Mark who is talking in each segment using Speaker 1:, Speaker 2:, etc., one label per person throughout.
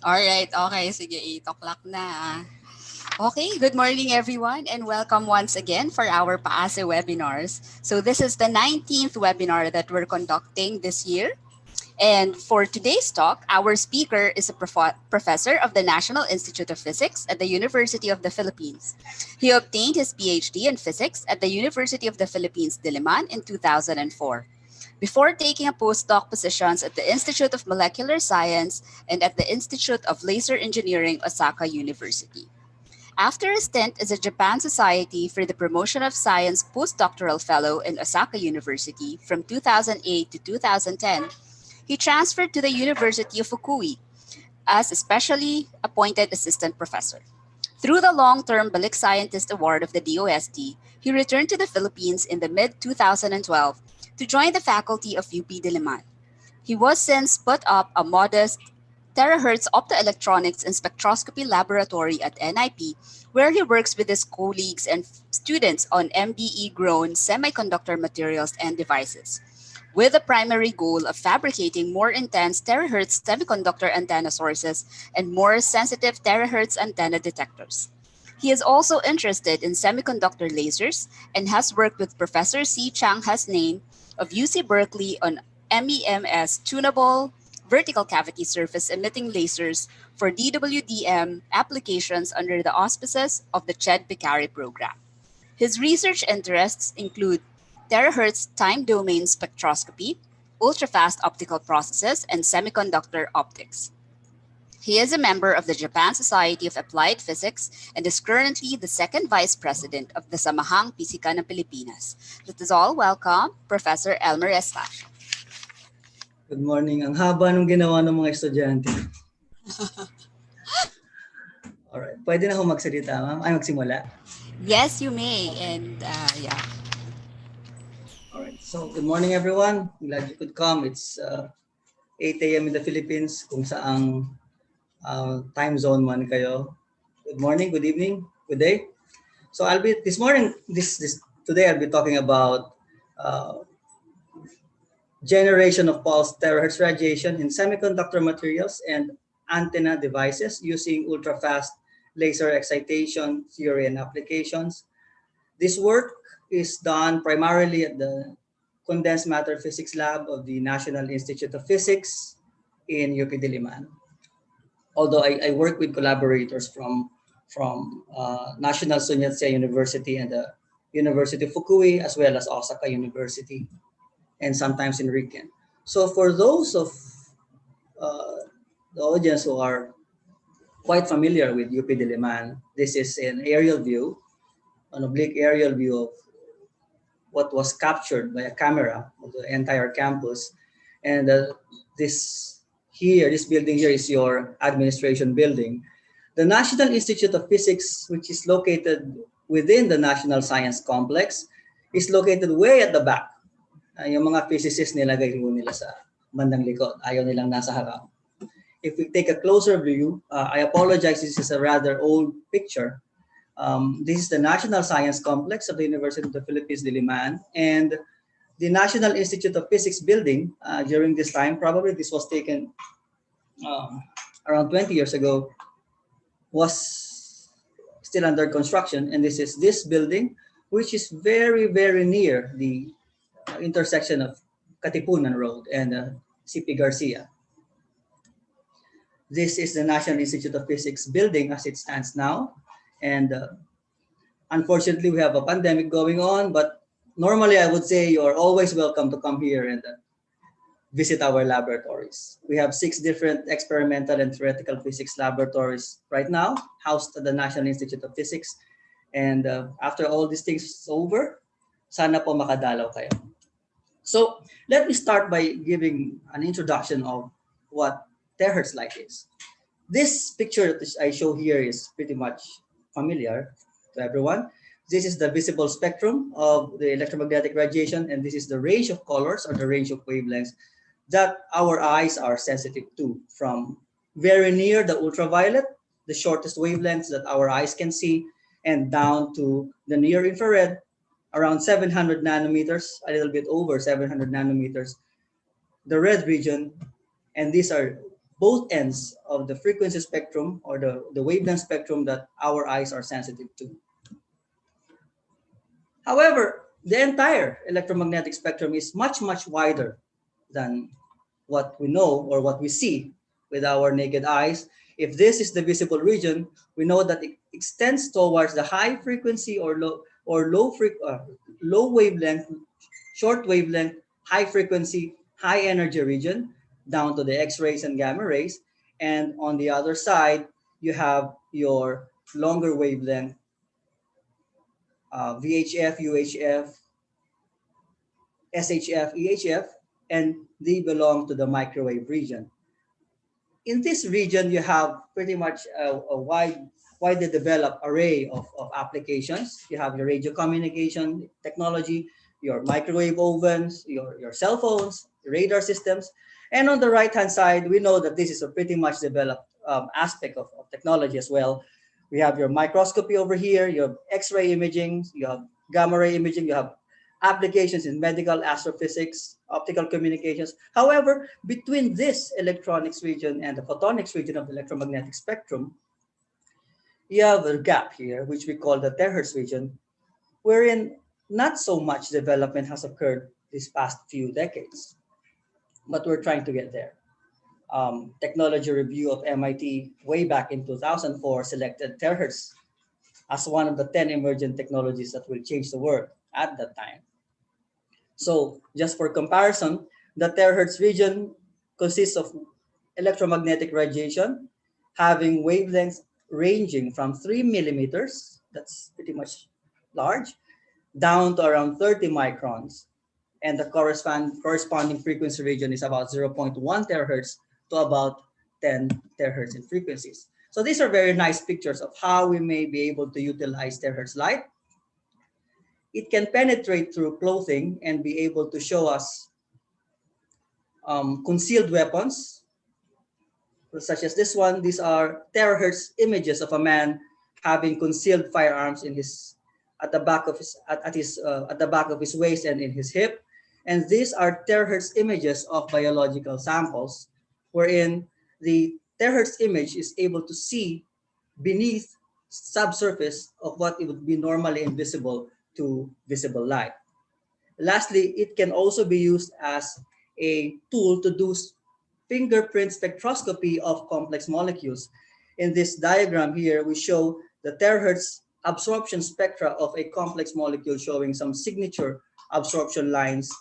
Speaker 1: Alright, okay. Sige, 8 o'clock na. Okay, good morning everyone and welcome once again for our PAASE webinars. So this is the 19th webinar that we're conducting this year. And for today's talk, our speaker is a professor of the National Institute of Physics at the University of the Philippines. He obtained his PhD in physics at the University of the Philippines-Diliman in 2004. Before taking a postdoc positions at the Institute of Molecular Science and at the Institute of Laser Engineering, Osaka University. After a stint as a Japan Society for the Promotion of Science postdoctoral fellow in Osaka University from 2008 to 2010, he transferred to the University of Fukui as a specially appointed assistant professor. Through the long-term Balik Scientist Award of the DOST, he returned to the Philippines in the mid-2012 to join the faculty of UP Diliman. He was since put up a modest Terahertz Optoelectronics and Spectroscopy Laboratory at NIP, where he works with his colleagues and students on MBE-grown semiconductor materials and devices, with the primary goal of fabricating more intense terahertz semiconductor antenna sources and more sensitive terahertz antenna detectors. He is also interested in semiconductor lasers and has worked with Professor C. Chang Hasnain of UC Berkeley on MEMS tunable vertical cavity surface emitting lasers for DWDM applications under the auspices of the CHED Picari program. His research interests include terahertz time domain spectroscopy, ultrafast optical processes, and semiconductor optics. He is a member of the Japan Society of Applied Physics and is currently the second vice president of the Samahang Pisika ng Pilipinas. Let us all welcome Professor Elmer Estacio.
Speaker 2: Good morning. Ang haba nung ginawa ng mga estudyante. Alright. Pwede na ako magsalita, ma'am? Ay, magsimula?
Speaker 1: Yes, you may. And yeah.
Speaker 2: Alright. So, good morning, everyone. I'm glad you could come. It's 8 a.m. in the Philippines, kung saang time zone man kayo. Good morning, good evening, good day. So, I'll be, today I'll be talking about generation of pulsed terahertz radiation in semiconductor materials and antenna devices using ultrafast laser excitation theory and applications. This work is done primarily at the Condensed Matter Physics Lab of the National Institute of Physics in UP Diliman. Although I work with collaborators from National Sun Yat-sen University and the University of Fukui, as well as Osaka University, and sometimes in Riken. So for those of the audience who are quite familiar with UP Diliman, this is an aerial view, an oblique aerial view of what was captured by a camera of the entire campus. And this building here is your administration building. The National Institute of Physics, which is located within the National Science Complex, is located way at the back. Yung mga physicists nilagay nila sa bandang likod. Ayaw nilang nasa harap. If we take a closer view, I apologize, this is a rather old picture. This is the National Science Complex of the University of the Philippines-Diliman, and the National Institute of Physics building during this time, probably this was taken around 20 years ago, was still under construction, and this is this building, which is very, very near the intersection of Katipunan Road and CP Garcia. This is the National Institute of Physics building as it stands now. And unfortunately, we have a pandemic going on, but normally I would say you're always welcome to come here and visit our laboratories. We have 6 different experimental and theoretical physics laboratories right now, housed at the National Institute of Physics. And after all these things is over, sana po makadalaw kayo. So let me start by giving an introduction of what terahertz light is. This picture that I show here is pretty much familiar to everyone. This is the visible spectrum of the electromagnetic radiation, and this is the range of colors or the range of wavelengths that our eyes are sensitive to, from very near the ultraviolet, the shortest wavelengths that our eyes can see, and down to the near infrared, around 700 nanometers, a little bit over 700 nanometers, the red region, and these are both ends of the frequency spectrum or the wavelength spectrum that our eyes are sensitive to. However, the entire electromagnetic spectrum is much, much wider than what we know or what we see with our naked eyes. If this is the visible region, we know that it extends towards the high frequency or low wavelength, short wavelength, high frequency, high energy region down to the X-rays and gamma rays. And on the other side, you have your longer wavelength, VHF, UHF, SHF, EHF, and they belong to the microwave region. In this region, you have pretty much a widely developed array of applications. You have your radio communication technology, your microwave ovens, your cell phones, radar systems. And on the right-hand side, we know that this is a pretty much developed aspect of technology as well. We have your microscopy over here, you have X-ray imaging, you have gamma ray imaging, you have applications in medical astrophysics, optical communications. However, between this electronics region and the photonics region of the electromagnetic spectrum, you have a gap here, which we call the terahertz region, wherein not so much development has occurred these past few decades, but we're trying to get there. Technology review of MIT way back in 2004 selected terahertz as one of the 10 emergent technologies that will change the world at that time. So just for comparison, the terahertz region consists of electromagnetic radiation having wavelengths ranging from 3 millimeters, that's pretty much large, down to around 30 microns. And the corresponding frequency region is about 0.1 terahertz to about 10 terahertz in frequencies. So these are very nice pictures of how we may be able to utilize terahertz light. It can penetrate through clothing and be able to show us concealed weapons, such as this one. These are terahertz images of a man having concealed firearms in his at the back of his waist and in his hip. And these are terahertz images of biological samples, wherein the terahertz image is able to see beneath subsurface of what it would be normally invisible to visible light. Lastly, it can also be used as a tool to do fingerprint spectroscopy of complex molecules. In this diagram here, we show the terahertz absorption spectra of a complex molecule showing some signature absorption lines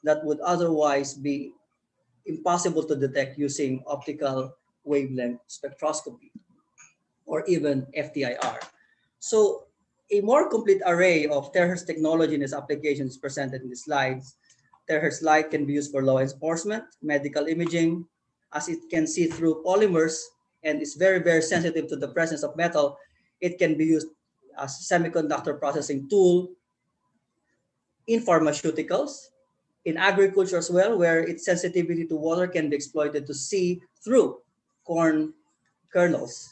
Speaker 2: that would otherwise be impossible to detect using optical wavelength spectroscopy or even FTIR. So a more complete array of terahertz technology in its applications is presented in the slides. Terahertz light can be used for law enforcement, medical imaging, as it can see through polymers and is very, very sensitive to the presence of metal. It can be used as a semiconductor processing tool in pharmaceuticals, in agriculture as well, where its sensitivity to water can be exploited to see through corn kernels.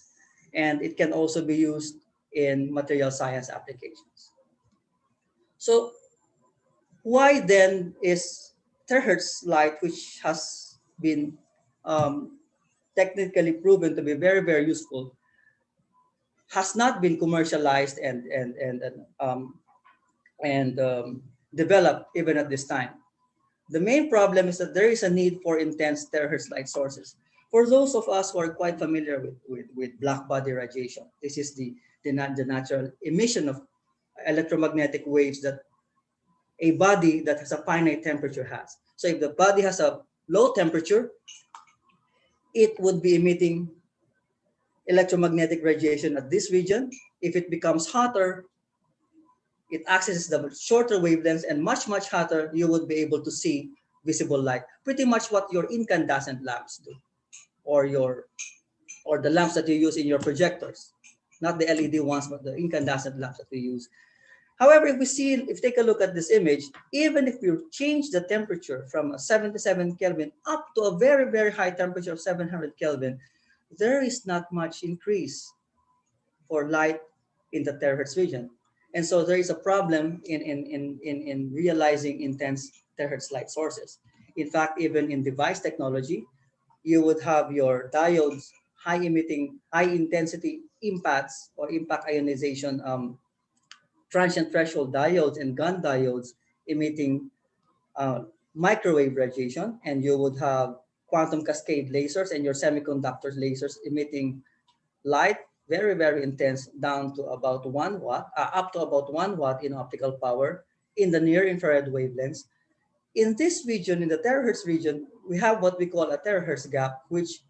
Speaker 2: And it can also be used in material science applications. So why then is terahertz light, which has been technically proven to be very, very useful, has not been commercialized and developed even at this time? The main problem is that there is a need for intense terahertz light sources. For those of us who are quite familiar with black body radiation, this is the natural emission of electromagnetic waves that a body that has a finite temperature has. So if the body has a low temperature, it would be emitting electromagnetic radiation at this region. If it becomes hotter, it accesses the shorter wavelengths, and much, much hotter, you would be able to see visible light. Pretty much what your incandescent lamps do, or the lamps that you use in your projectors. Not the LED ones, but the incandescent lamps that we use. However, if we take a look at this image, even if you change the temperature from 77 Kelvin up to a very, very high temperature of 700 Kelvin, there is not much increase for light in the terahertz region. And so there is a problem in realizing intense terahertz light sources. In fact, even in device technology, you would have your diodes, high emitting, high intensity impacts or impact ionization transient threshold diodes and gun diodes emitting uh, microwave radiation, and you would have quantum cascade lasers and your semiconductor lasers emitting light, very, very intense, down to about 1 watt, up to about 1 watt in optical power in the near infrared wavelengths. In this region, in the terahertz region, we have what we call a terahertz gap, which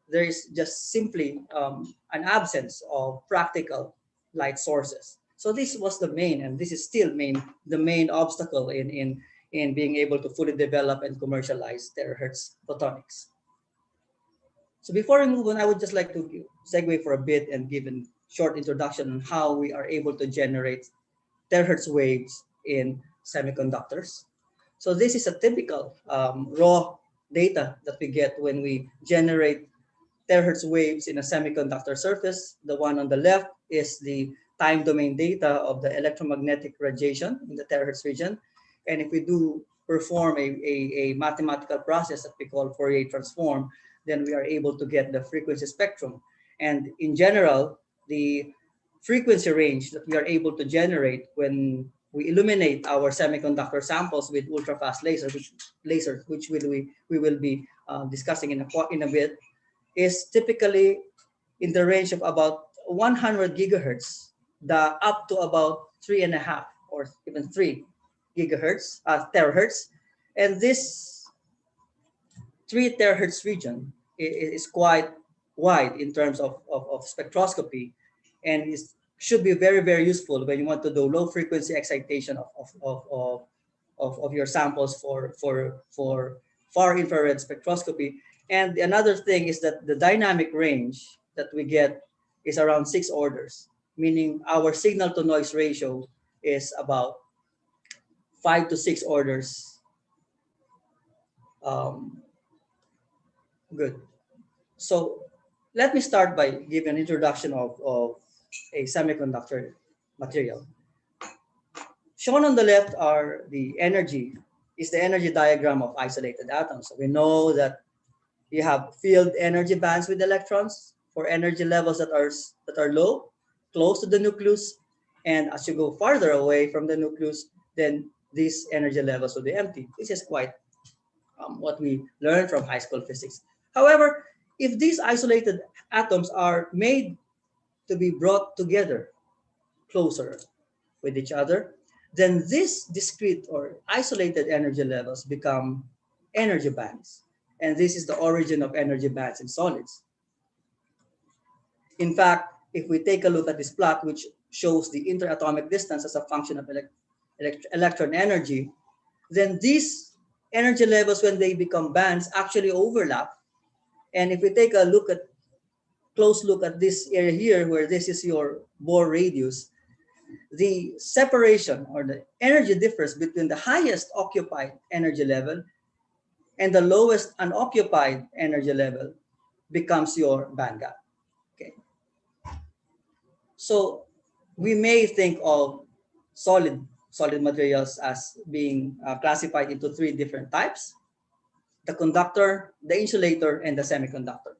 Speaker 2: there is just simply an absence of practical light sources. So this was the main, and this is still the main obstacle in being able to fully develop and commercialize terahertz photonics. So before we move on, I would just like to segue for a bit and give a short introduction on how we are able to generate terahertz waves in semiconductors. So this is a typical raw data that we get when we generate terahertz waves in a semiconductor surface. The one on the left is the time domain data of the electromagnetic radiation in the terahertz region. And if we do perform a mathematical process that we call Fourier transform, then we are able to get the frequency spectrum. And in general, the frequency range that we are able to generate when we illuminate our semiconductor samples with ultra-fast lasers, which we will be discussing in a bit, is typically in the range of about 100 gigahertz, up to about 3.5 or even 3 gigahertz, terahertz. And this 3 terahertz region is quite wide in terms of spectroscopy, and should be very, very useful when you want to do low frequency excitation of your samples for far infrared spectroscopy. And another thing is that the dynamic range that we get is around 6 orders, meaning our signal to noise ratio is about 5 to 6 orders. Good. So let me start by giving an introduction of a semiconductor material. Shown on the left is the energy diagram of isolated atoms. So we know that you have field energy bands with electrons for energy levels that are low, close to the nucleus, and as you go farther away from the nucleus, then these energy levels will be empty. This is quite what we learned from high school physics. However, if these isolated atoms are made to be brought together closer with each other, then these discrete or isolated energy levels become energy bands. And this is the origin of energy bands in solids. In fact, if we take a look at this plot, which shows the interatomic distance as a function of electron energy, then these energy levels, when they become bands, actually overlap. And if we take a close look at this area here, where this is your Bohr radius, the separation or the energy difference between the highest occupied energy level and the lowest unoccupied energy level becomes your band gap. Okay. So we may think of solid materials as being classified into 3 different types: the conductor, the insulator, and the semiconductor.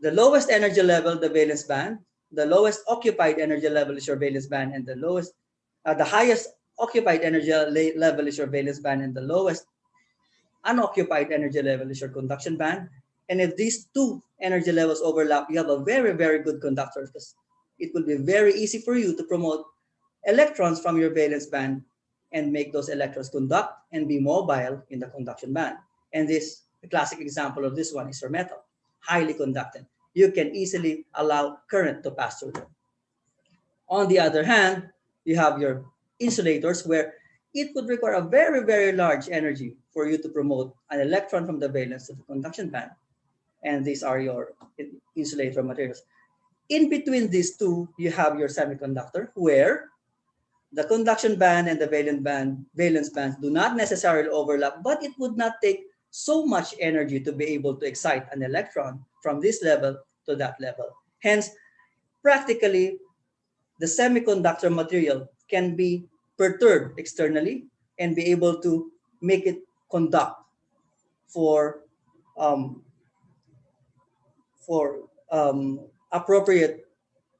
Speaker 2: The lowest energy level, the valence band, the lowest occupied energy level is your valence band, and the highest occupied energy level is your valence band, and the lowest unoccupied energy level is your conduction band. And if these 2 energy levels overlap, you have a very, very good conductor, because it will be very easy for you to promote electrons from your valence band and make those electrons conduct and be mobile in the conduction band. And the classic example of this one is your metal, highly conductant. You can easily allow current to pass through them. On the other hand, you have your insulators, where it would require a very, very large energy for you to promote an electron from the valence to the conduction band. And these are your insulator materials. In between these 2, you have your semiconductor, where the conduction band and the valence bands do not necessarily overlap, but it would not take so much energy to be able to excite an electron from this level to that level. Hence, practically, the semiconductor material can be perturbed externally and be able to make it conduct for for appropriate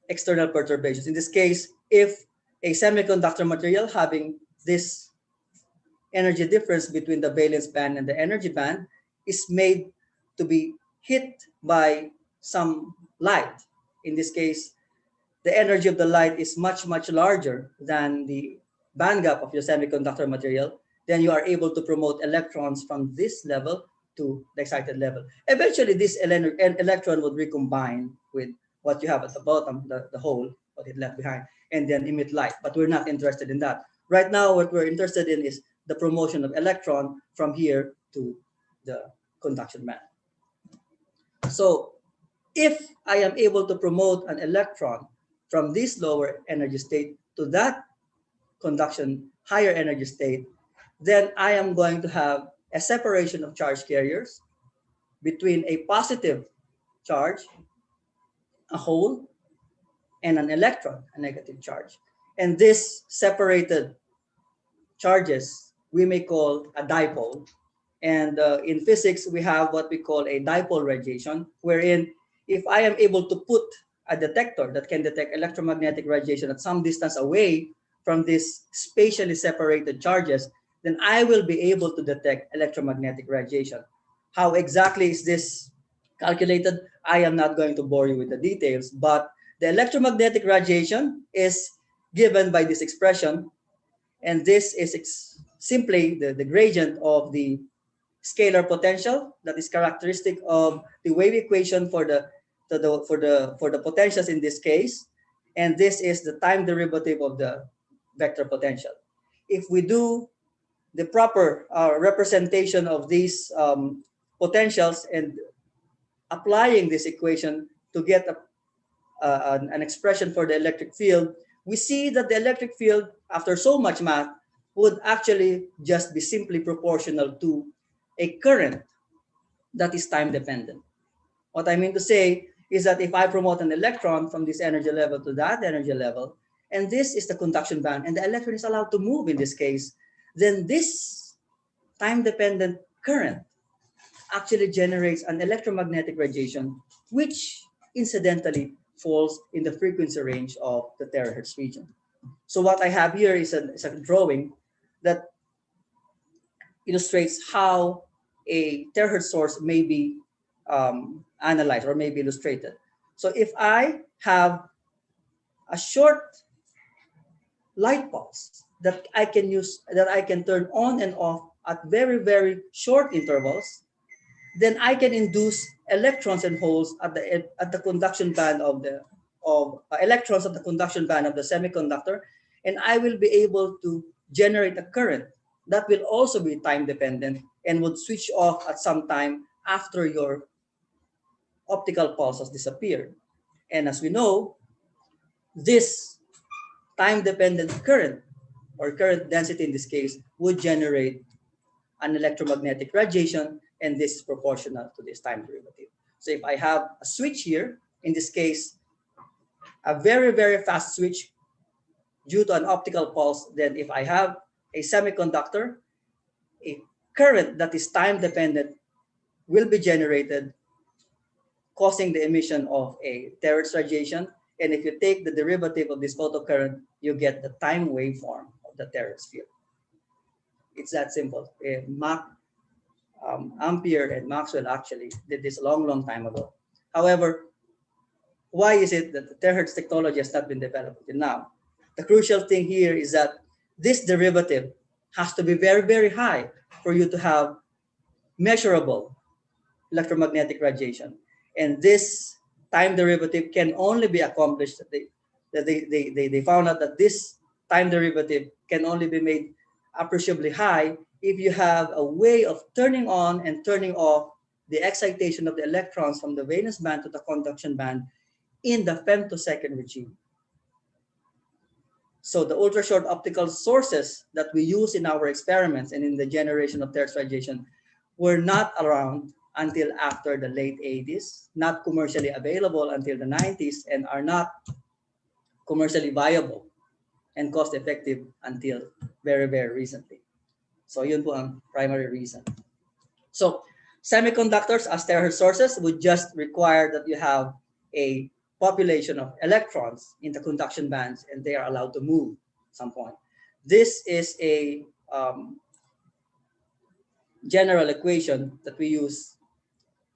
Speaker 2: external perturbations. In this case, if a semiconductor material having this energy difference between the valence band and the energy band is made to be hit by some light. In this case, the energy of the light is much, much larger than the band gap of your semiconductor material, then you are able to promote electrons from this level to the excited level. Eventually, this electron would recombine with what you have at the bottom, the hole, what it left behind, and then emit light. But we're not interested in that. Right now, what we're interested in is the promotion of electron from here to the conduction band. So if I am able to promote an electron from this lower energy state to that conduction higher energy state, then I am going to have a separation of charge carriers between a positive charge, a hole, and an electron, a negative charge. And this separated charges we may call a dipole. And in physics, we have what we call a dipole radiation, wherein if I am able to put a detector that can detect electromagnetic radiation at some distance away from these spatially separated charges, then I will be able to detect electromagnetic radiation. How exactly is this calculated? I am not going to bore you with the details, but the electromagnetic radiation is given by this expression, and this is simply the gradient of the scalar potential that is characteristic of the wave equation for the potentials in this case, and this is the time derivative of the vector potential. If we do the proper representation of these potentials and applying this equation to get an expression for the electric field, we see that the electric field, after so much math, would actually just be simply proportional to a current that is time dependent. What I mean to say is that if I promote an electron from this energy level to that energy level, and this is the conduction band, and the electron is allowed to move in this case, then this time dependent current actually generates an electromagnetic radiation, which incidentally falls in the frequency range of the terahertz region. So what I have here is a drawing that illustrates how a terahertz source may be analyzed or may be illustrated. So if I have a short light pulse that I can use, that I can turn on and off at very, very short intervals, then I can induce electrons and holes at the conduction band of electrons at the conduction band of the semiconductor, and I will be able to generate a current that will also be time dependent and would switch off at some time after your optical pulse has disappeared. And as we know, this time dependent current, or current density in this case, would generate an electromagnetic radiation, and this is proportional to this time derivative. So if I have a switch here, in this case, a very, very fast switch due to an optical pulse, then if I have a semiconductor, a current that is time dependent will be generated, causing the emission of a terahertz radiation. And if you take the derivative of this photocurrent, you get the time waveform of the terahertz field. It's that simple. Ampere and Maxwell actually did this a long, long time ago. However, why is it that the terahertz technology has not been developed until now? The crucial thing here is that this derivative has to be very, very high for you to have measurable electromagnetic radiation. And this time derivative can only be accomplished, they found out that this time derivative can only be made appreciably high if you have a way of turning on and turning off the excitation of the electrons from the valence band to the conduction band in the femtosecond regime. So the ultra-short optical sources that we use in our experiments and in the generation of terahertz radiation were not around until after the late 80s, not commercially available until the 90s, and are not commercially viable and cost-effective until very, very recently. So yun po ang primary reason. So Semiconductors as terahertz sources would just require that you have a population of electrons in the conduction bands and they are allowed to move at some point. This is a general equation that we use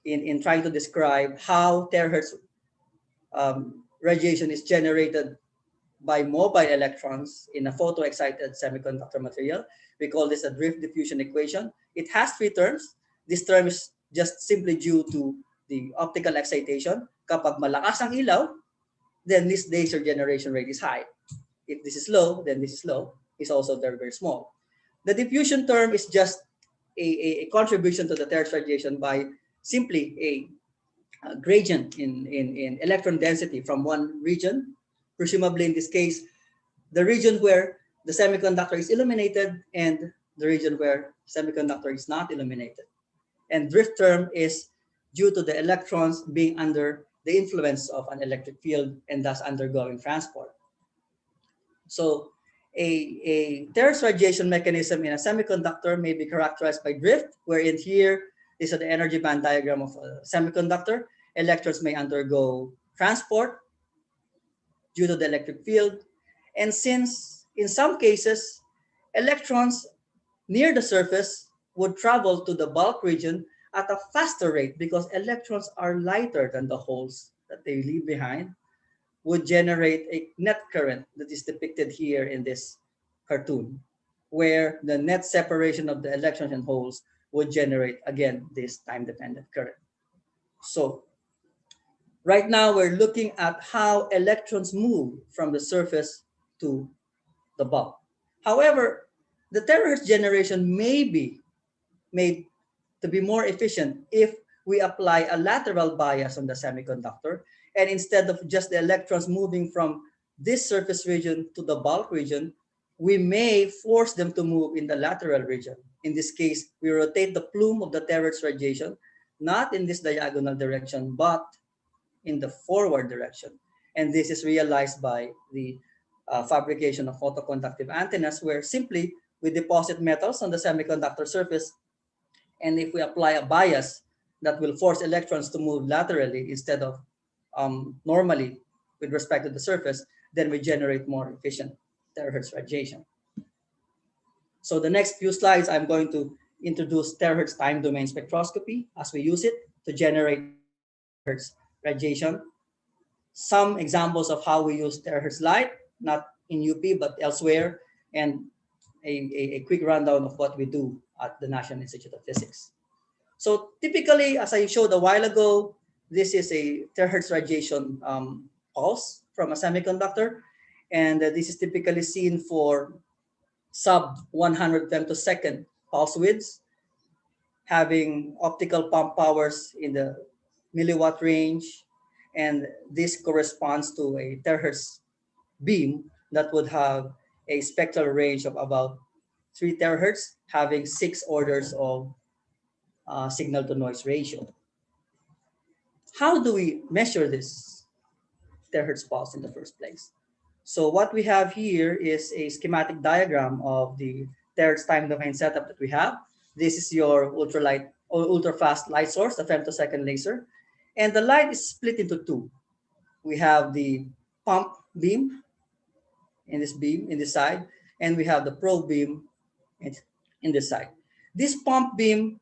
Speaker 2: in trying to describe how terahertz radiation is generated by mobile electrons in a photoexcited semiconductor material. We call this a drift diffusion equation. It has three terms. This term is just simply due to the optical excitation. Kapag malakas ang ilaw, then this laser generation rate is high. If this is low, then this is low. It's also very, very small. The diffusion term is just a contribution to the terahertz radiation by simply a gradient in electron density from one region, presumably in this case, the region where the semiconductor is illuminated and the region where semiconductor is not illuminated. And drift term is due to the electrons being under the influence of an electric field and thus undergoing transport. So a terahertz radiation mechanism in a semiconductor may be characterized by drift, wherein here is the energy band diagram of a semiconductor. Electrons may undergo transport due to the electric field. And since in some cases, electrons near the surface would travel to the bulk region at a faster rate because electrons are lighter than the holes that they leave behind, would generate a net current that is depicted here in this cartoon, where the net separation of the electrons and holes would generate, again, this time-dependent current. So right now, we're looking at how electrons move from the surface to the bulk. However, the terahertz generation may be made to be more efficient if we apply a lateral bias on the semiconductor, and instead of just the electrons moving from this surface region to the bulk region, we may force them to move in the lateral region. In this case, we rotate the plume of the terahertz radiation, not in this diagonal direction, but in the forward direction. And this is realized by the fabrication of photoconductive antennas, where simply we deposit metals on the semiconductor surface, and if we apply a bias that will force electrons to move laterally instead of normally with respect to the surface, then we generate more efficient terahertz radiation. So the next few slides, I'm going to introduce terahertz time domain spectroscopy as we use it to generate terahertz radiation. Some examples of how we use terahertz light, not in UP but elsewhere, and a quick rundown of what we do at the National Institute of Physics. So typically, as I showed a while ago, this is a terahertz radiation pulse from a semiconductor, and this is typically seen for sub 100 femtosecond pulse widths, having optical pump powers in the milliwatt range, and this corresponds to a terahertz beam that would have a spectral range of about 3 terahertz, having 6 orders of signal to noise ratio. How do we measure this terahertz pulse in the first place? So what we have here is a schematic diagram of the terahertz time domain setup that we have. This is your ultralight or ultra fast light source, the femtosecond laser, and the light is split into two. We have the pump beam in this side, and we have the probe beam in this side. This pump beam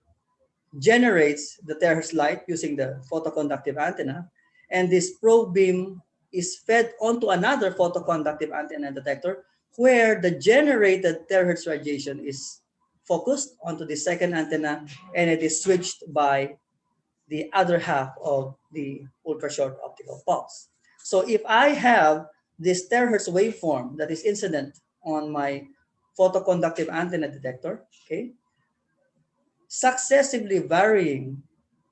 Speaker 2: generates the terahertz light using the photoconductive antenna, and this probe beam is fed onto another photoconductive antenna detector where the generated terahertz radiation is focused onto the second antenna, and it is switched by the other half of the ultra-short optical pulse. So if I have this terahertz waveform that is incident on my photoconductive antenna detector, okay, successively varying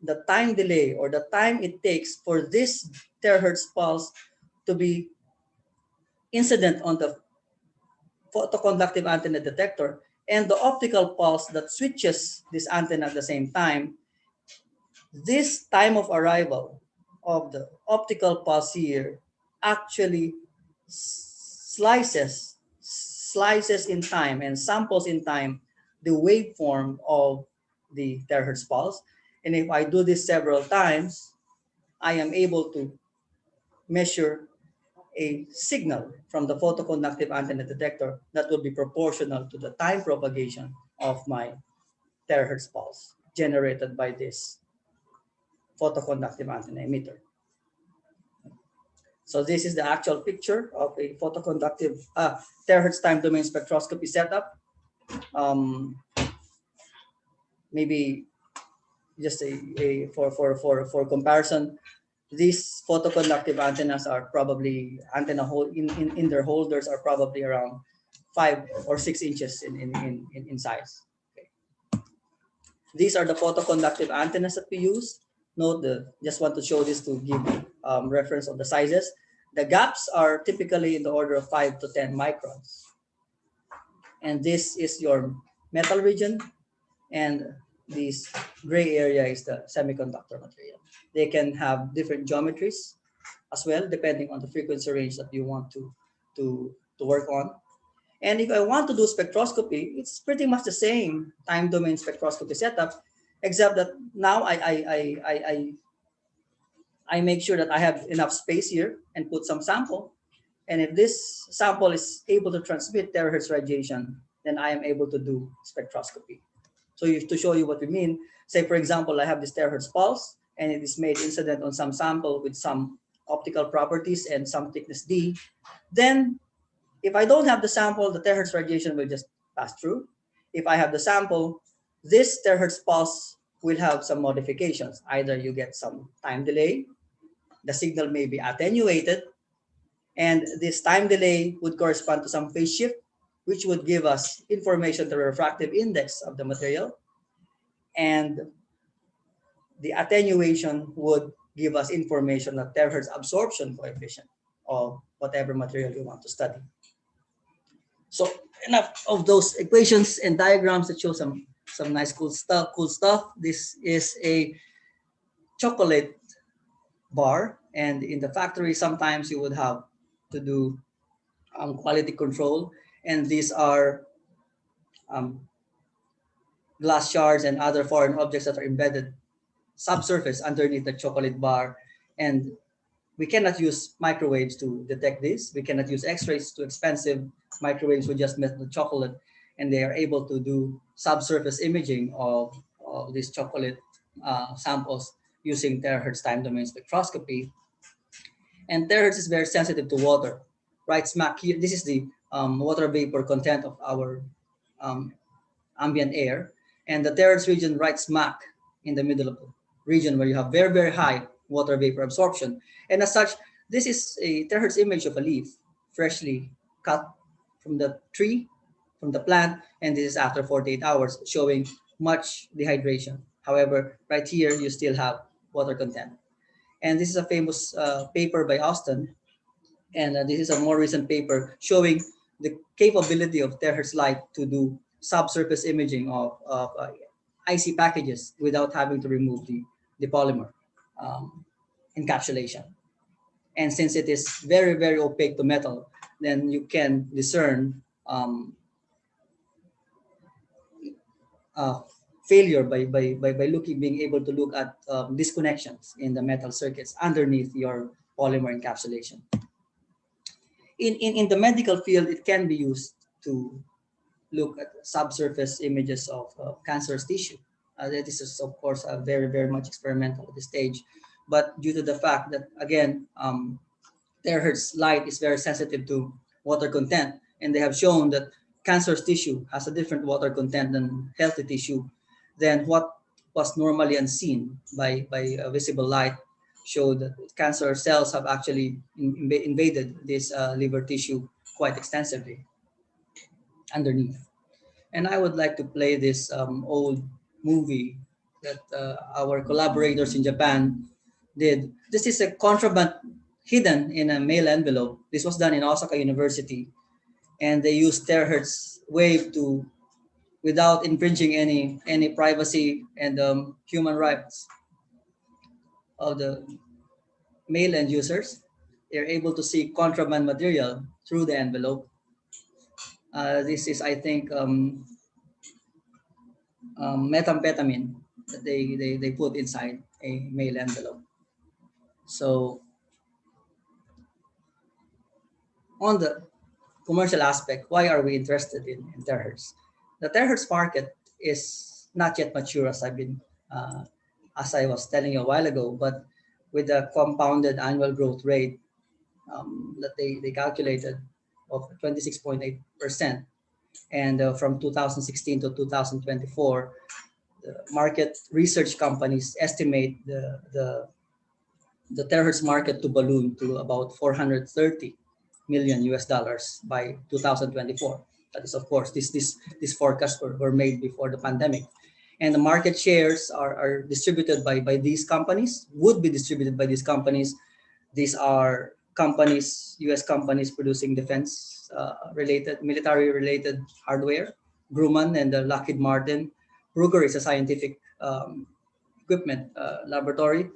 Speaker 2: the time delay or the time it takes for this terahertz pulse to be incident on the photoconductive antenna detector and the optical pulse that switches this antenna at the same time, this time of arrival of the optical pulse here actually slices in time and samples in time the waveform of the terahertz pulse. And if I do this several times, I am able to measure a signal from the photoconductive antenna detector that will be proportional to the time propagation of my terahertz pulse generated by this photoconductive antenna emitter. So this is the actual picture of a photoconductive terahertz time domain spectroscopy setup. Um, Maybe just for comparison, these photoconductive antennas are probably in their holders are probably around 5 or 6 inches in size. Okay. These are the photoconductive antennas that we use. Note just want to show this to give reference of the sizes. The gaps are typically in the order of 5 to 10 microns. And this is your metal region, and this gray area is the semiconductor material. They can have different geometries as well, depending on the frequency range that you want to work on. And if I want to do spectroscopy, it's pretty much the same time domain spectroscopy setup, except that now I make sure that I have enough space here and put some sample. And if this sample is able to transmit terahertz radiation, then I am able to do spectroscopy. So to show you what we mean, say for example, I have this terahertz pulse and it is made incident on some sample with some optical properties and some thickness D. Then if I don't have the sample, the terahertz radiation will just pass through. If I have the sample, this terahertz pulse will have some modifications. Either you get some time delay, the signal may be attenuated, and this time delay would correspond to some phase shift, which would give us information to the refractive index of the material. And the attenuation would give us information of terahertz absorption coefficient of whatever material you want to study. So enough of those equations and diagrams that show some nice cool stuff. This is a chocolate bar, and in the factory sometimes you would have to do quality control, and these are um, glass shards and other foreign objects that are embedded subsurface underneath the chocolate bar. And we cannot use microwaves to detect this. We cannot use x-rays, too expensive. Microwaves would just melt the chocolate, and they are able to do subsurface imaging of these chocolate samples using terahertz time domain spectroscopy. And terahertz is very sensitive to water. Right smack here, this is the water vapor content of our um, ambient air. And the terahertz region right smack in the middle of the region where you have very, very high water vapor absorption. And as such, this is a terahertz image of a leaf freshly cut from the tree, from the plant, and this is after 48 hours, showing much dehydration. However, right here, you still have water content. And this is a famous paper by Austin, and this is a more recent paper showing the capability of terahertz light to do subsurface imaging of IC packages without having to remove the polymer encapsulation. And since it is very, very opaque to metal, then you can discern failure by looking, being able to look at disconnections in the metal circuits underneath your polymer encapsulation. In the medical field, it can be used to look at subsurface images of cancerous tissue. This is, of course, very, very much experimental at this stage. But due to the fact that, again, terahertz light is very sensitive to water content, and they have shown that cancerous tissue has a different water content than healthy tissue, then what was normally unseen by visible light showed that cancer cells have actually invaded this liver tissue quite extensively underneath. And I would like to play this old movie that our collaborators in Japan did. This is a contraband hidden in a mail envelope. This was done in Osaka University, and they used terahertz wave to, without infringing any privacy and human rights of the mail end users. They're able to see contraband material through the envelope. This is, I think, methamphetamine. that they put inside a mail envelope. So on the commercial aspect, why are we interested in terahertz? The terahertz market is not yet mature, uh, as I was telling you a while ago, but with the compounded annual growth rate that they calculated of 26.8%, and from 2016 to 2024, the market research companies estimate the terahertz market to balloon to about 430 million US dollars by 2024. That is, of course, this forecasts were made before the pandemic. And the market shares are distributed by these companies, would be distributed by these companies. These are companies, US companies producing defense related, military related hardware. Grumman and the Lockheed Martin. Ruger is a scientific equipment laboratory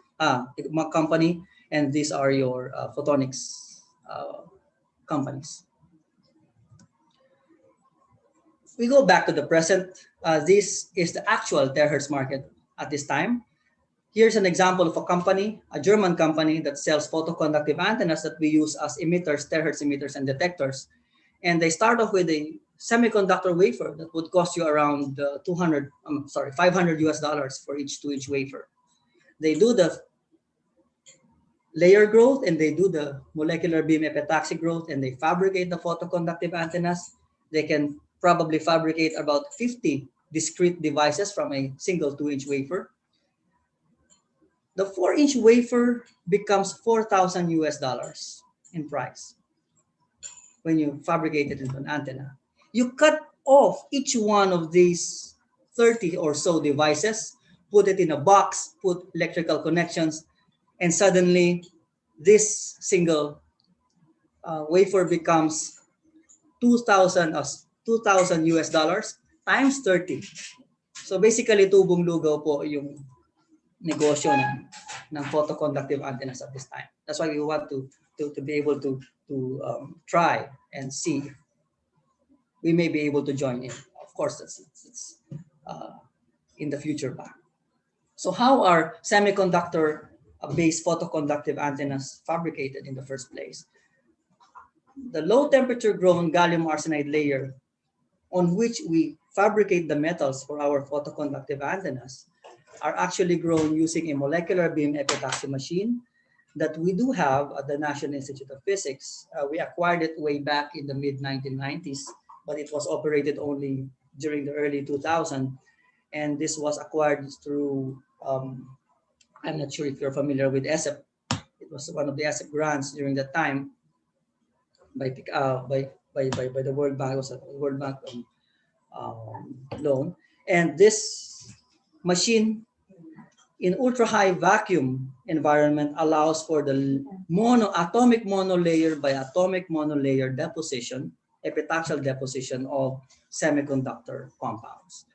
Speaker 2: company, and these are your photonics companies. We go back to the present. This is the actual terahertz market at this time. Here's an example of a company, a German company that sells photoconductive antennas that we use as emitters, terahertz emitters and detectors. And they start off with a semiconductor wafer that would cost you around 500 US dollars for each 2-inch wafer. They do the layer growth and they do the molecular beam epitaxy growth and they fabricate the photoconductive antennas. They can probably fabricate about 50 discrete devices from a single 2-inch wafer. The 4-inch wafer becomes 4,000 US dollars in price when you fabricate it into an antenna. You cut off each one of these 30 or so devices, put it in a box, put electrical connections, and suddenly this single wafer becomes 2,000 US dollars times 30. So basically, tubong lugaw po yung negosyo ng photoconductive antennas at this time. That's why we want to be able to try and see if we may be able to join in. Of course, it's in the future back. So how are semiconductor-based photoconductive antennas fabricated in the first place? The low temperature grown gallium arsenide layer on which we fabricate the metals for our photoconductive antennas are actually grown using a molecular beam epitaxy machine that we do have at the National Institute of Physics. We acquired it way back in the mid-1990s, but it was operated only during the early 2000s. And this was acquired through, I'm not sure if you're familiar with ESEP. It was one of the ESEP grants during that time by the World Bank. It was a World Bank loan. And this machine in ultra-high vacuum environment allows for the atomic monolayer by atomic monolayer deposition, epitaxial deposition of semiconductor compounds.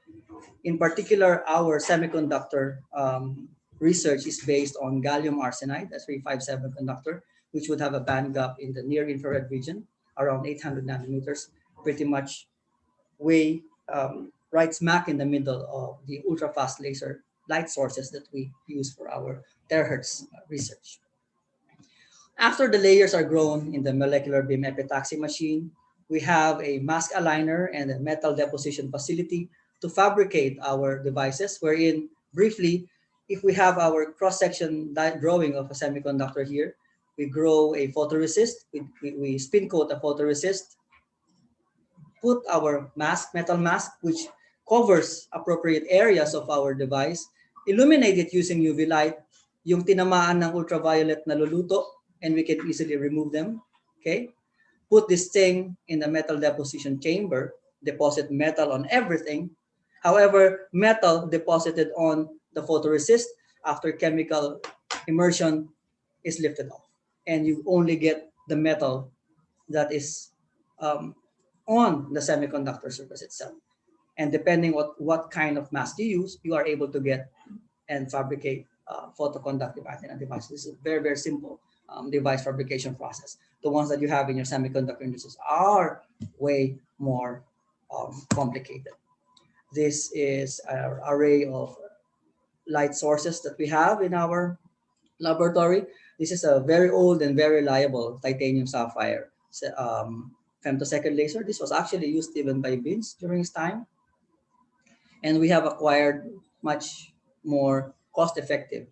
Speaker 2: In particular, our semiconductor research is based on gallium arsenide, a 357 conductor, which would have a band gap in the near infrared region, around 800 nanometers, pretty much right smack in the middle of the ultra-fast laser light sources that we use for our terahertz research. After the layers are grown in the molecular beam epitaxy machine, we have a mask aligner and a metal deposition facility to fabricate our devices, wherein briefly, if we have our cross-section drawing of a semiconductor here, we grow a photoresist, we spin coat a photoresist, put our mask, metal mask, which covers appropriate areas of our device, illuminate it using UV light, yung tinamaan ng ultraviolet na luluto, and we can easily remove them, okay? Put this thing in the metal deposition chamber, deposit metal on everything. However, metal deposited on the photoresist after chemical immersion is lifted off. And you only get the metal that is on the semiconductor surface itself. And depending on what kind of mask you use, you are able to get and fabricate photoconductive antenna devices. This is a very, very simple device fabrication process. The ones that you have in your semiconductor industries are way more complicated. This is an array of light sources that we have in our laboratory. This is a very old and very reliable titanium sapphire femtosecond laser. This was actually used even by Vince during his time. And we have acquired much more cost-effective.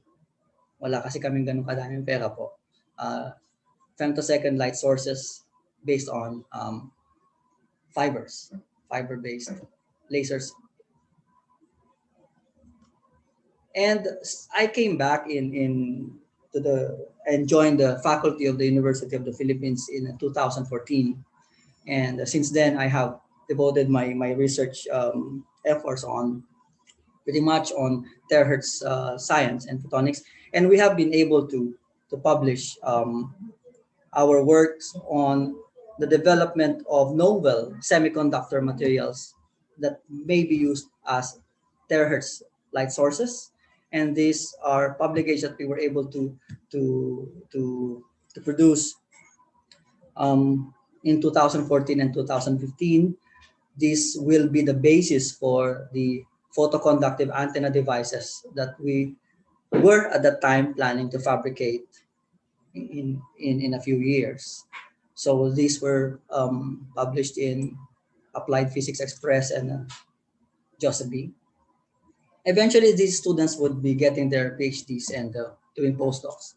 Speaker 2: Wala kasi kaming ganun kadaming pera po. Femtosecond light sources based on fiber-based lasers. And I came back and joined the faculty of the University of the Philippines in 2014. And since then, I have devoted my research efforts on pretty much on terahertz science and photonics. And we have been able to publish our works on the development of novel semiconductor materials that may be used as terahertz light sources. And these are publications that we were able to produce in 2014 and 2015. This will be the basis for the photoconductive antenna devices that we were at that time planning to fabricate in a few years. So these were published in Applied Physics Express and Joseph B. Eventually, these students would be getting their PhDs and doing postdocs.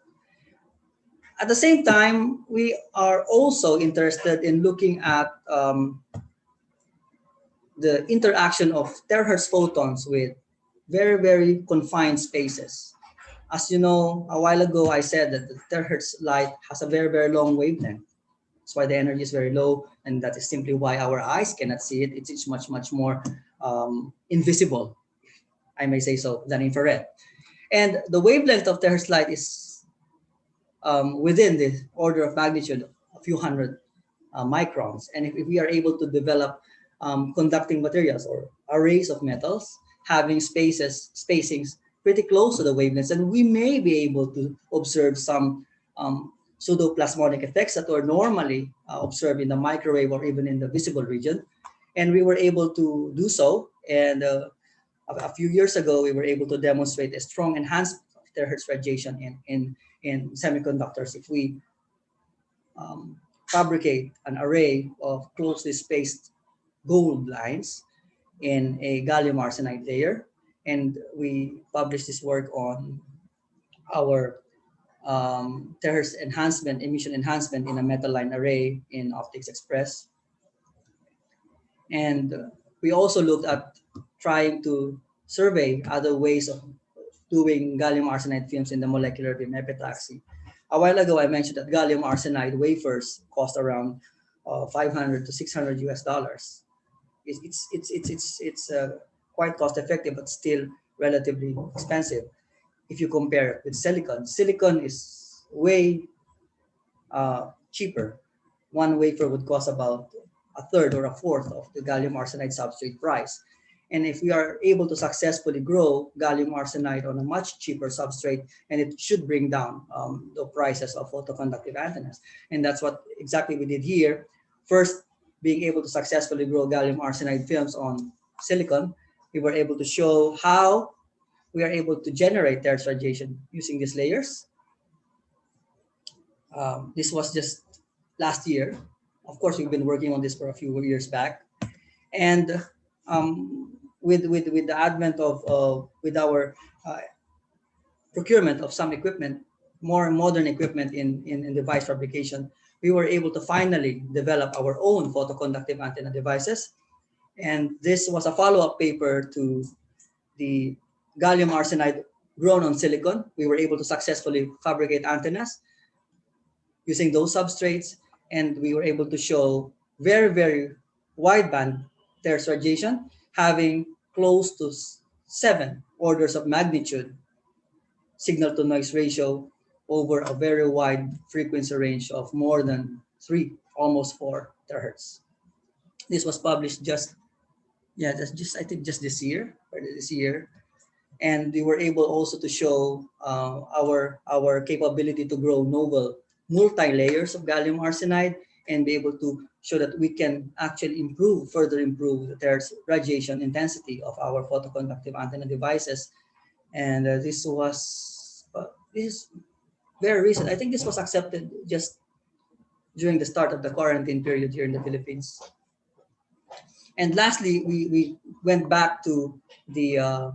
Speaker 2: At the same time, we are also interested in looking at the interaction of terahertz photons with very, very confined spaces. As you know, a while ago, I said that the terahertz light has a very, very long wavelength. That's why the energy is very low, and that is simply why our eyes cannot see it. It's much, much more invisible, I may say so, than infrared. And the wavelength of terahertz light is within the order of magnitude, a few hundred microns. And if we are able to develop conducting materials or arrays of metals having spacings pretty close to the wavelengths, and we may be able to observe some pseudoplasmonic effects that are normally observed in the microwave or even in the visible region. And we were able to do so. And a few years ago, we were able to demonstrate a strong enhancement of terahertz radiation in semiconductors if we fabricate an array of closely spaced gold lines in a gallium arsenide layer. And we published this work on our terahertz enhancement, emission enhancement in a metal line array in Optics Express. And we also looked at trying to survey other ways of doing gallium arsenide films in the molecular beam epitaxy. A while ago, I mentioned that gallium arsenide wafers cost around 500 to 600 US dollars. It's quite cost effective, but still relatively expensive if you compare it with silicon. Silicon is way cheaper. One wafer would cost about a third or a fourth of the gallium arsenide substrate price. And if we are able to successfully grow gallium arsenide on a much cheaper substrate, and it should bring down the prices of photoconductive antennas. And that's what exactly we did here. First, being able to successfully grow gallium arsenide films on silicon, we were able to show how we are able to generate terahertz radiation using these layers. This was just last year. Of course, we've been working on this for a few years back. And with the advent of with our procurement of some equipment, more modern equipment in device fabrication, we were able to finally develop our own photoconductive antenna devices. And this was a follow-up paper to the gallium arsenide grown on silicon. We were able to successfully fabricate antennas using those substrates, and we were able to show very, very wideband terahertz radiation, having close to 7 orders of magnitude signal to noise ratio over a very wide frequency range of more than 3, almost 4 terahertz. This was published I think just this year, and we were able also to show our capability to grow novel multi-layers of gallium arsenide and be able to show that we can actually further improve the terahertz radiation intensity of our photoconductive antenna devices And this is very recent. I think this was accepted just during the start of the quarantine period here in the Philippines. And lastly, we went back to the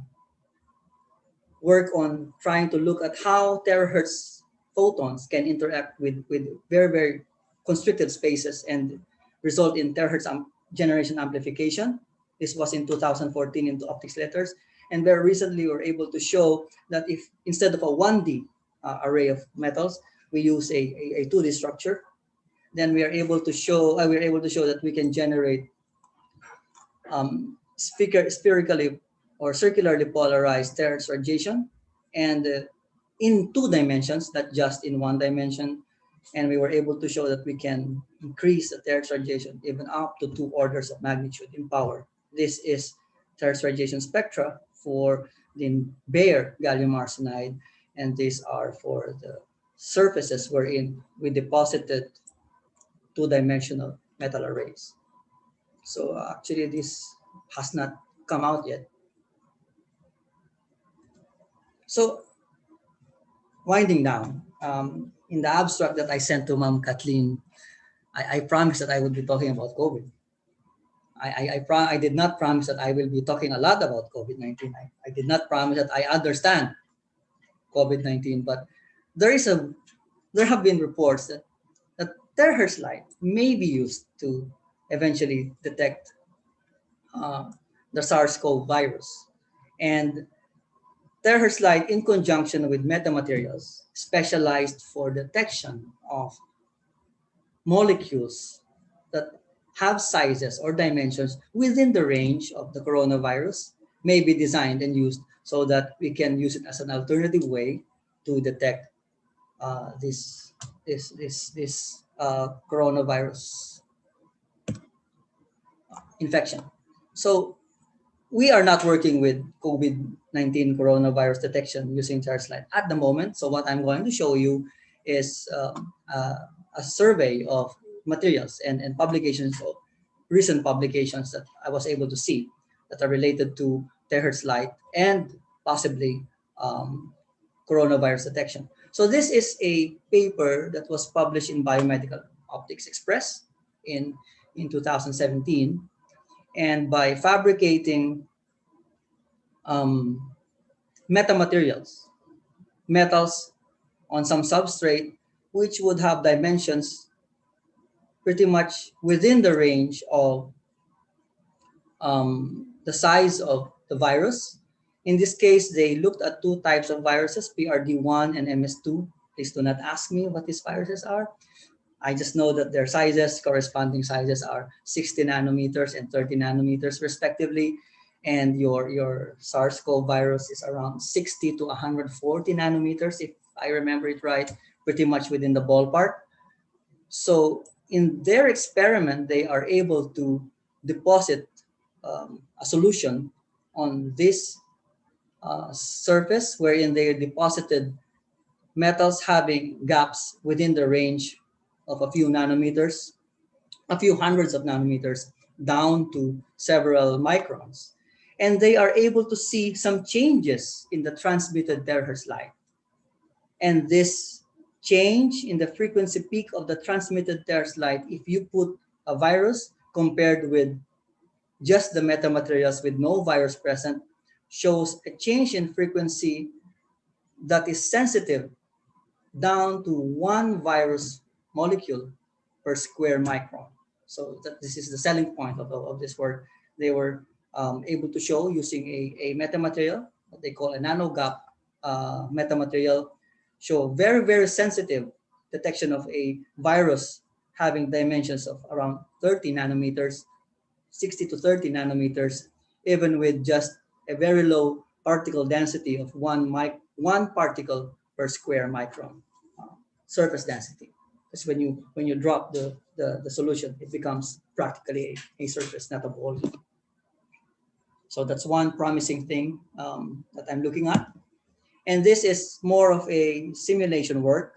Speaker 2: work on trying to look at how terahertz photons can interact with very, very constricted spaces and result in terahertz generation amplification. This was in 2014 into optics letters. And very recently, we were able to show that if instead of a 1D array of metals, we use a 2D structure, then we're able to show that we can generate spherically or circularly polarized terahertz radiation, and in 2 dimensions, not just in 1 dimension. And we were able to show that we can increase the terahertz radiation even up to 2 orders of magnitude in power. This is terahertz radiation spectra for the bare gallium arsenide, and these are for the surfaces wherein we deposited 2-dimensional metal arrays. So actually, this has not come out yet. So winding down, in the abstract that I sent to Ma'am Kathleen, I promised that I would be talking about COVID. I did not promise that I will be talking a lot about COVID-19. I did not promise that I understand COVID-19, but there have been reports that terahertz light may be used to eventually detect the SARS-CoV virus. And terahertz light, in conjunction with metamaterials specialized for detection of molecules that have sizes or dimensions within the range of the coronavirus, may be designed and used so that we can use it as an alternative way to detect this coronavirus infection. So we are not working with COVID-19 coronavirus detection using terahertz light at the moment. So what I'm going to show you is a survey of materials and publications, of recent publications that I was able to see that are related to terahertz light and possibly coronavirus detection. So this is a paper that was published in Biomedical Optics Express in 2017. And by fabricating metamaterials, metals on some substrate, which would have dimensions pretty much within the range of the size of the virus. In this case, they looked at 2 types of viruses, PRD1 and MS2. Please do not ask me what these viruses are. I just know that their corresponding sizes are 60 nanometers and 30 nanometers respectively. And your SARS-CoV virus is around 60 to 140 nanometers, if I remember it right, pretty much within the ballpark. So in their experiment, they are able to deposit a solution on this surface wherein they deposited metals having gaps within the range of a few nanometers, a few hundreds of nanometers, down to several microns. And they are able to see some changes in the transmitted terahertz light. And this change in the frequency peak of the transmitted terahertz light, if you put a virus compared with just the metamaterials with no virus present, shows a change in frequency that is sensitive down to 1 virus molecule per square micron. So this is the selling point of this work. They were able to show using a metamaterial, what they call a nanogap metamaterial, show very, very sensitive detection of a virus having dimensions of around 30 nanometers, 60 to 30 nanometers, even with just a very low particle density of one particle per square micron surface density. Because when you drop the solution, it becomes practically a surface, not a ball. So that's one promising thing that I'm looking at. And this is more of a simulation work.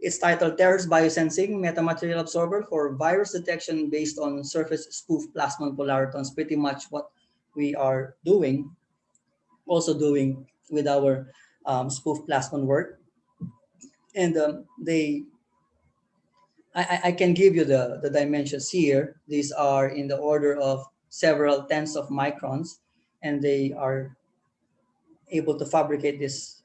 Speaker 2: It's titled Terahertz Biosensing Metamaterial Absorber for Virus Detection Based on Surface Spoof Plasmon Polaritons, pretty much what we are doing. also doing with our spoof plasmon work. And I can give you the dimensions here. These are in the order of several tens of microns, and they are able to fabricate this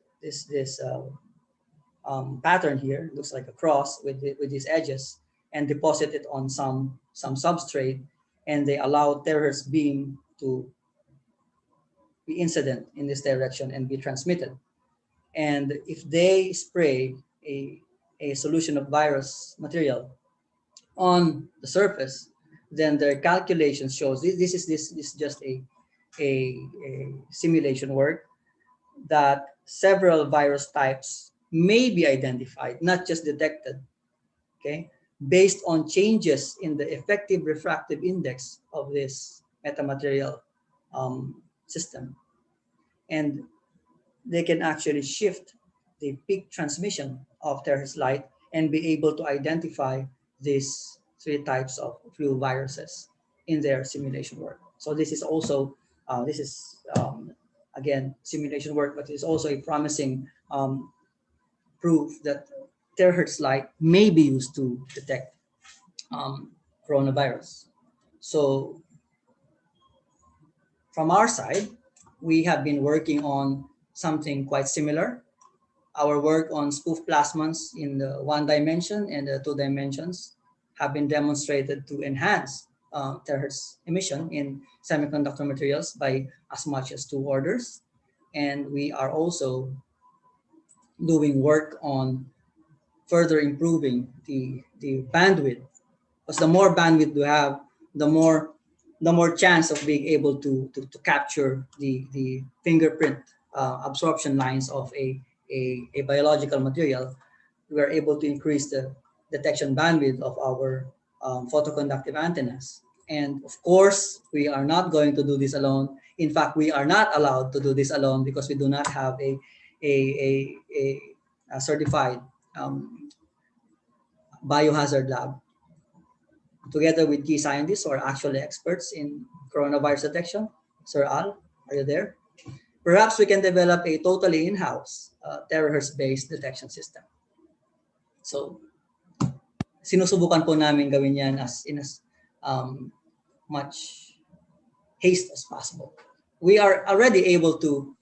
Speaker 2: pattern here. It looks like a cross with these edges, and deposit it on some substrate, and they allow terahertz beam to be incident in this direction and be transmitted. And if they spray a solution of virus material on the surface, then their calculation shows this is just a simulation work, that several virus types may be identified, not just detected, okay, based on changes in the effective refractive index of this metamaterial system. And they can actually shift the peak transmission of terahertz light and be able to identify these three types of flu viruses in their simulation work. So this is also, this is again, simulation work, but it's also a promising proof that terahertz light may be used to detect coronavirus. So from our side, we have been working on something quite similar. Our work on spoof plasmons in the 1 dimension and the 2 dimensions have been demonstrated to enhance terahertz emission in semiconductor materials by as much as 2 orders. And we are also doing work on further improving the bandwidth. Because the more bandwidth you have, the more chance of being able to capture the fingerprint absorption lines of a biological material. We are able to increase the detection bandwidth of our photoconductive antennas. And of course, we are not going to do this alone. In fact, we are not allowed to do this alone because we do not have a certified biohazard lab. Together with key scientists who are actually experts in coronavirus detection. Sir Al, are you there? Perhaps we can develop a totally in-house terahertz-based detection system. So, sinusubukan po namin gawin yan in as much haste as possible. We are already able to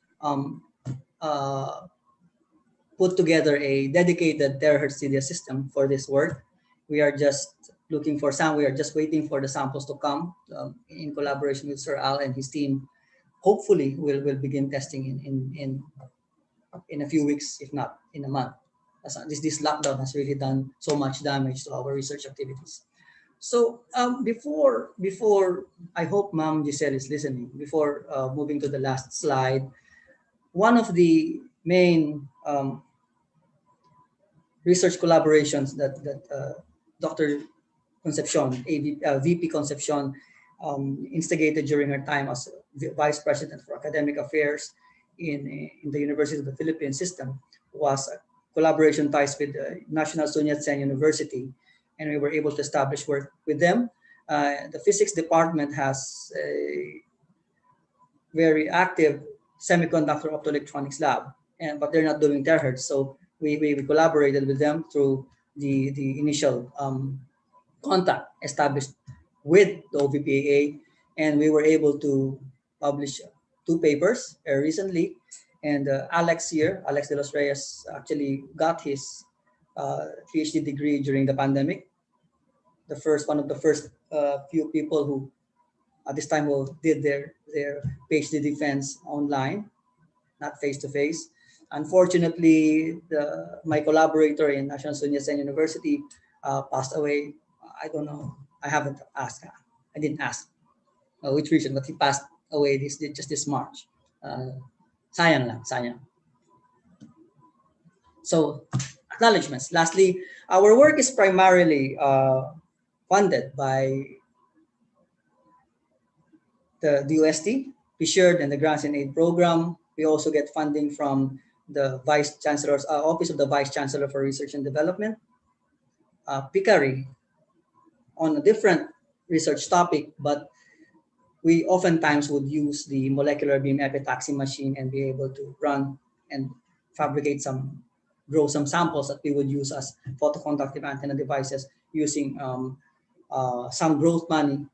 Speaker 2: put together a dedicated terahertz CDS system for this work. We are just looking for some. We are just waiting for the samples to come in collaboration with Sir Al and his team. Hopefully, we'll begin testing in a few weeks, if not in a month. This lockdown has really done so much damage to our research activities. So before I hope Ma'am Giselle is listening. Before moving to the last slide, one of the main research collaborations that Dr. Concepcion, VP Concepcion, instigated during her time as Vice President for Academic Affairs in the University of the Philippines system was collaboration ties with National Sun Yat-sen University, and we were able to establish work with them. The physics department has a very active semiconductor optoelectronics lab, but they're not doing terahertz. So we collaborated with them through the initial contact established with the OVPAA, and we were able to publish 2 papers recently. And Alex de los Reyes, actually got his PhD degree during the pandemic. One of the first few people who at this time did their PhD defense online, not face to face. Unfortunately, my collaborator in National Sun Yat-sen University passed away. I don't know. I haven't asked. I didn't ask which reason, but he passed away just this March. Sayang lang, sayang. So, acknowledgements. Lastly, our work is primarily funded by the UST, PSHERD, and the Grants and Aid Program. We also get funding from the Vice Chancellor's Office of the Vice Chancellor for Research and Development, PICARI, on a different research topic, but we oftentimes would use the molecular beam epitaxy machine and be able to run and fabricate grow some samples that we would use as photoconductive antenna devices using some growth money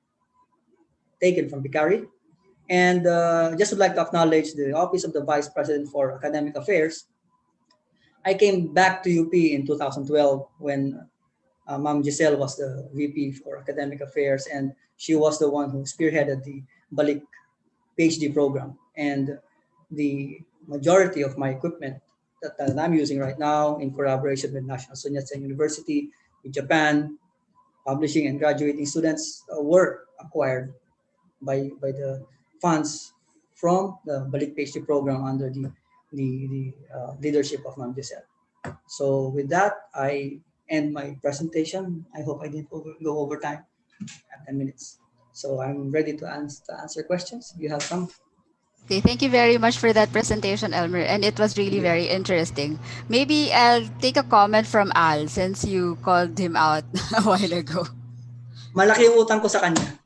Speaker 2: taken from Bicari. And just would like to acknowledge the Office of the Vice President for Academic Affairs. I came back to UP in 2012 when Ma'am Giselle was the VP for Academic Affairs, and she was the one who spearheaded the Balik PhD program. And the majority of my equipment that I'm using right now, in collaboration with National Sun Yat-sen University, with Japan, publishing and graduating students, were acquired by the funds from the Balik PhD program under the leadership of Ma'am Giselle. So with that, I end my presentation. I hope I didn't go over time at 10 minutes. So I'm ready to answer questions. If you have some.
Speaker 1: Okay, thank you very much for that presentation, Elmer. And it was really very interesting. Maybe I'll take a comment from Al since you called him out a while ago.
Speaker 2: Malaki yung utang ko sa kanya.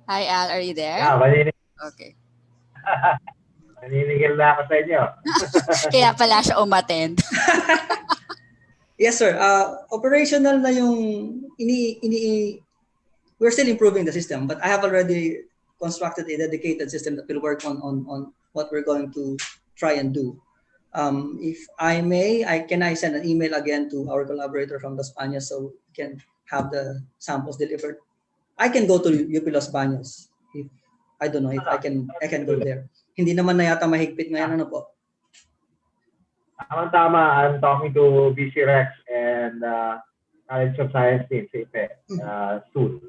Speaker 1: Hi, Al. Are you there?
Speaker 3: Yeah,
Speaker 1: Okay.
Speaker 3: maninigil na ako sa inyo.
Speaker 1: Kaya pala siya umattend.
Speaker 2: Yes, sir. Operational na yung we're still improving the system, but I have already constructed a dedicated system that will work on what we're going to try and do. If I may, can I send an email again to our collaborator from Las Bañas so we can have the samples delivered? I can go to UP Las Bañas. I don't know if I can go there. Hindi naman na yata mahigpit ngayon, ano po?
Speaker 3: Tama. I'm talking to BC Rex and College of Science team, soon.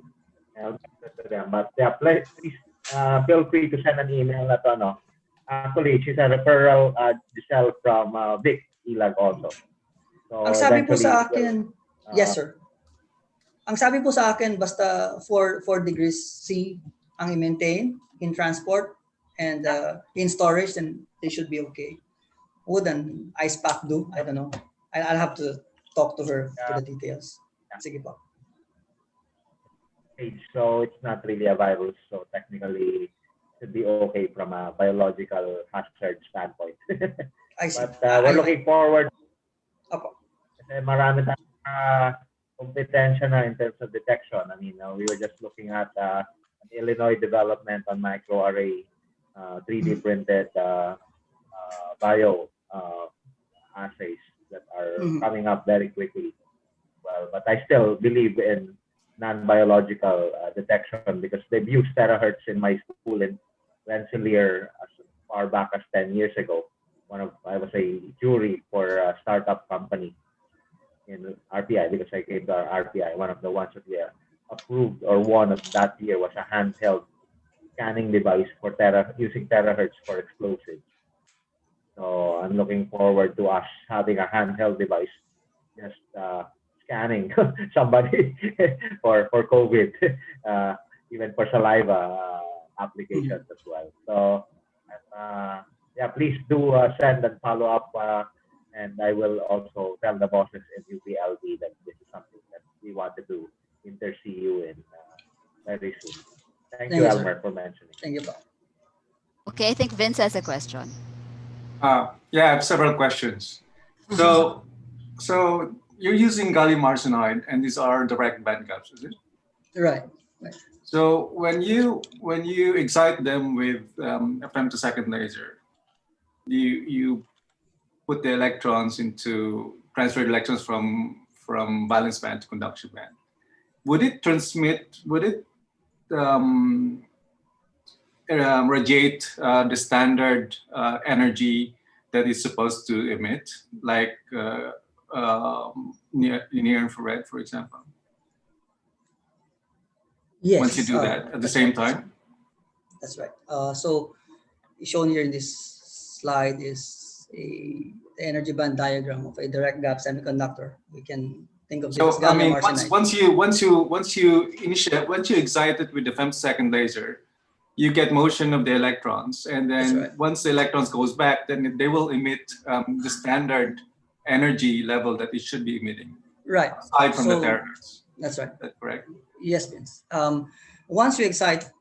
Speaker 3: I'll get to them. But yeah, please feel free to send an email at Actually, she's a referral Giselle from Vic Ilag also. So
Speaker 2: ang sabi po sa akin, yes sir. Ang sabi po sa akin, basta 4 degrees C ang i-maintain in transport and in storage, then they should be okay. Would an ice pack do? I don't know. I'll have to talk to her to the details. Sige po.
Speaker 3: So it's not really a virus, so technically it should be okay from a biological hazard standpoint.
Speaker 2: I see.
Speaker 3: But we're looking forward.
Speaker 2: Opo.
Speaker 3: Kasi marami tayong kompetensya na in terms of detection. I mean, we were just looking at an Illinois development on microarray 3D printed bio assays that are coming up very quickly. Well, but I still believe in non-biological detection because they've used terahertz in my school in Rensselaer as far back as 10 years ago. I was a jury for a startup company in RPI because I came to our RPI. One of the ones that we approved or won of that year was a handheld scanning device for using terahertz for explosives. So I'm looking forward to us having a handheld device just scanning somebody for COVID, even for saliva applications as well. So yeah, please do send and follow up, and I will also tell the bosses in UPLB that this is something that we want to do, intercede you in very soon. Thank you, Elmer, for mentioning.
Speaker 2: Thank you.
Speaker 1: Okay, I think Vince has a question.
Speaker 4: Yeah, I have several questions. So you're using gallium arsenide, and these are direct band gaps, is it?
Speaker 2: Right.
Speaker 4: So when you excite them with a femtosecond laser, you put the electrons transfer electrons from valence band to conduction band. Would it radiate the standard energy that it's supposed to emit, like near infrared, for example?
Speaker 2: Yes.
Speaker 4: Once you do that at the same time?
Speaker 2: That's right. So shown here in this slide is the energy band diagram of a direct gap semiconductor. We can think of it as gallium arsenide.
Speaker 4: Once you excite it with the femtosecond laser, you get motion of the electrons, and then once the electrons goes back, then they will emit the standard energy level that it should be emitting.
Speaker 2: Right.
Speaker 4: Aside from the terahertz.
Speaker 2: That's right.
Speaker 4: That's correct.
Speaker 2: Yes, Vince. Once you excite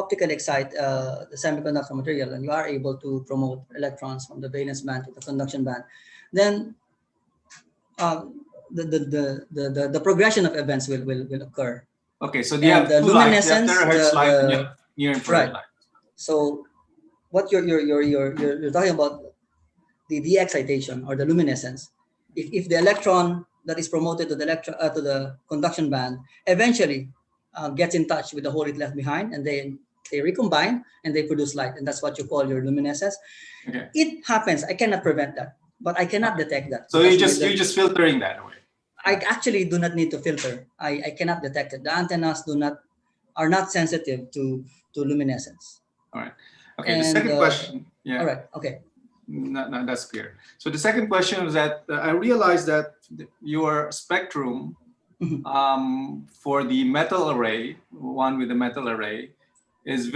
Speaker 2: optically excite the semiconductor material, and you are able to promote electrons from the valence band to the conduction band, then the progression of events will occur.
Speaker 4: Okay, so
Speaker 2: And the luminescence,
Speaker 4: you have terahertz light and you have near infrared
Speaker 2: right.
Speaker 4: light.
Speaker 2: So what you're talking about, the excitation or the luminescence. If the electron that is promoted to the conduction band eventually gets in touch with the hole it left behind, and then they recombine and they produce light, and that's what you call your luminescence.
Speaker 4: Okay.
Speaker 2: It happens. I cannot prevent that, but I cannot detect that.
Speaker 4: So you're just filtering that away.
Speaker 2: I actually do not need to filter. I cannot detect it. The antennas are not sensitive to luminescence.
Speaker 4: All right. Okay.
Speaker 2: And,
Speaker 4: the second question. Yeah.
Speaker 2: All right. Okay.
Speaker 4: No, that's clear. So the second question is that I realized that your spectrum for the metal array, one with the metal array, is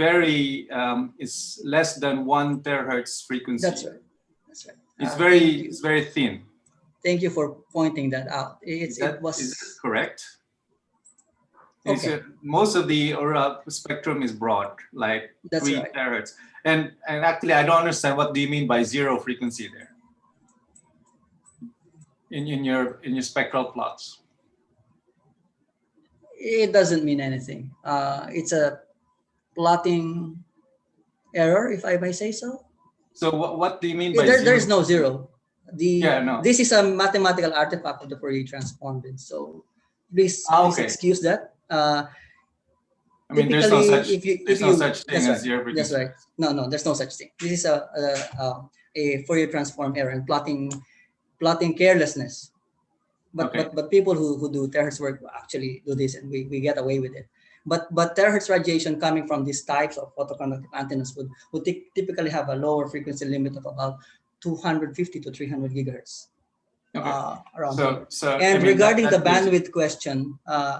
Speaker 4: is less than 1 terahertz frequency.
Speaker 2: That's right. That's right.
Speaker 4: It's very thin.
Speaker 2: Thank you for pointing that out.
Speaker 4: Is that correct?
Speaker 2: Okay.
Speaker 4: Most of the spectrum is broad, like
Speaker 2: That's
Speaker 4: 3
Speaker 2: right.
Speaker 4: terahertz. And actually, I don't understand what do you mean by 0 frequency there in your spectral plots.
Speaker 2: It doesn't mean anything. It's a plotting error, if I may say so.
Speaker 4: So what do you mean by
Speaker 2: there is no 0.
Speaker 4: No.
Speaker 2: This is a mathematical artifact of the Fourier transform. So please excuse that.
Speaker 4: I mean, there's no such thing as 0 frequency.
Speaker 2: That's right. No, there's no such thing. This is a Fourier transform error and plotting carelessness. But people who do terahertz work actually do this, and we get away with it. But terahertz radiation coming from these types of photoconductive antennas would typically have a lower frequency limit of about 250 to 300 gigahertz. Around and regarding the bandwidth question,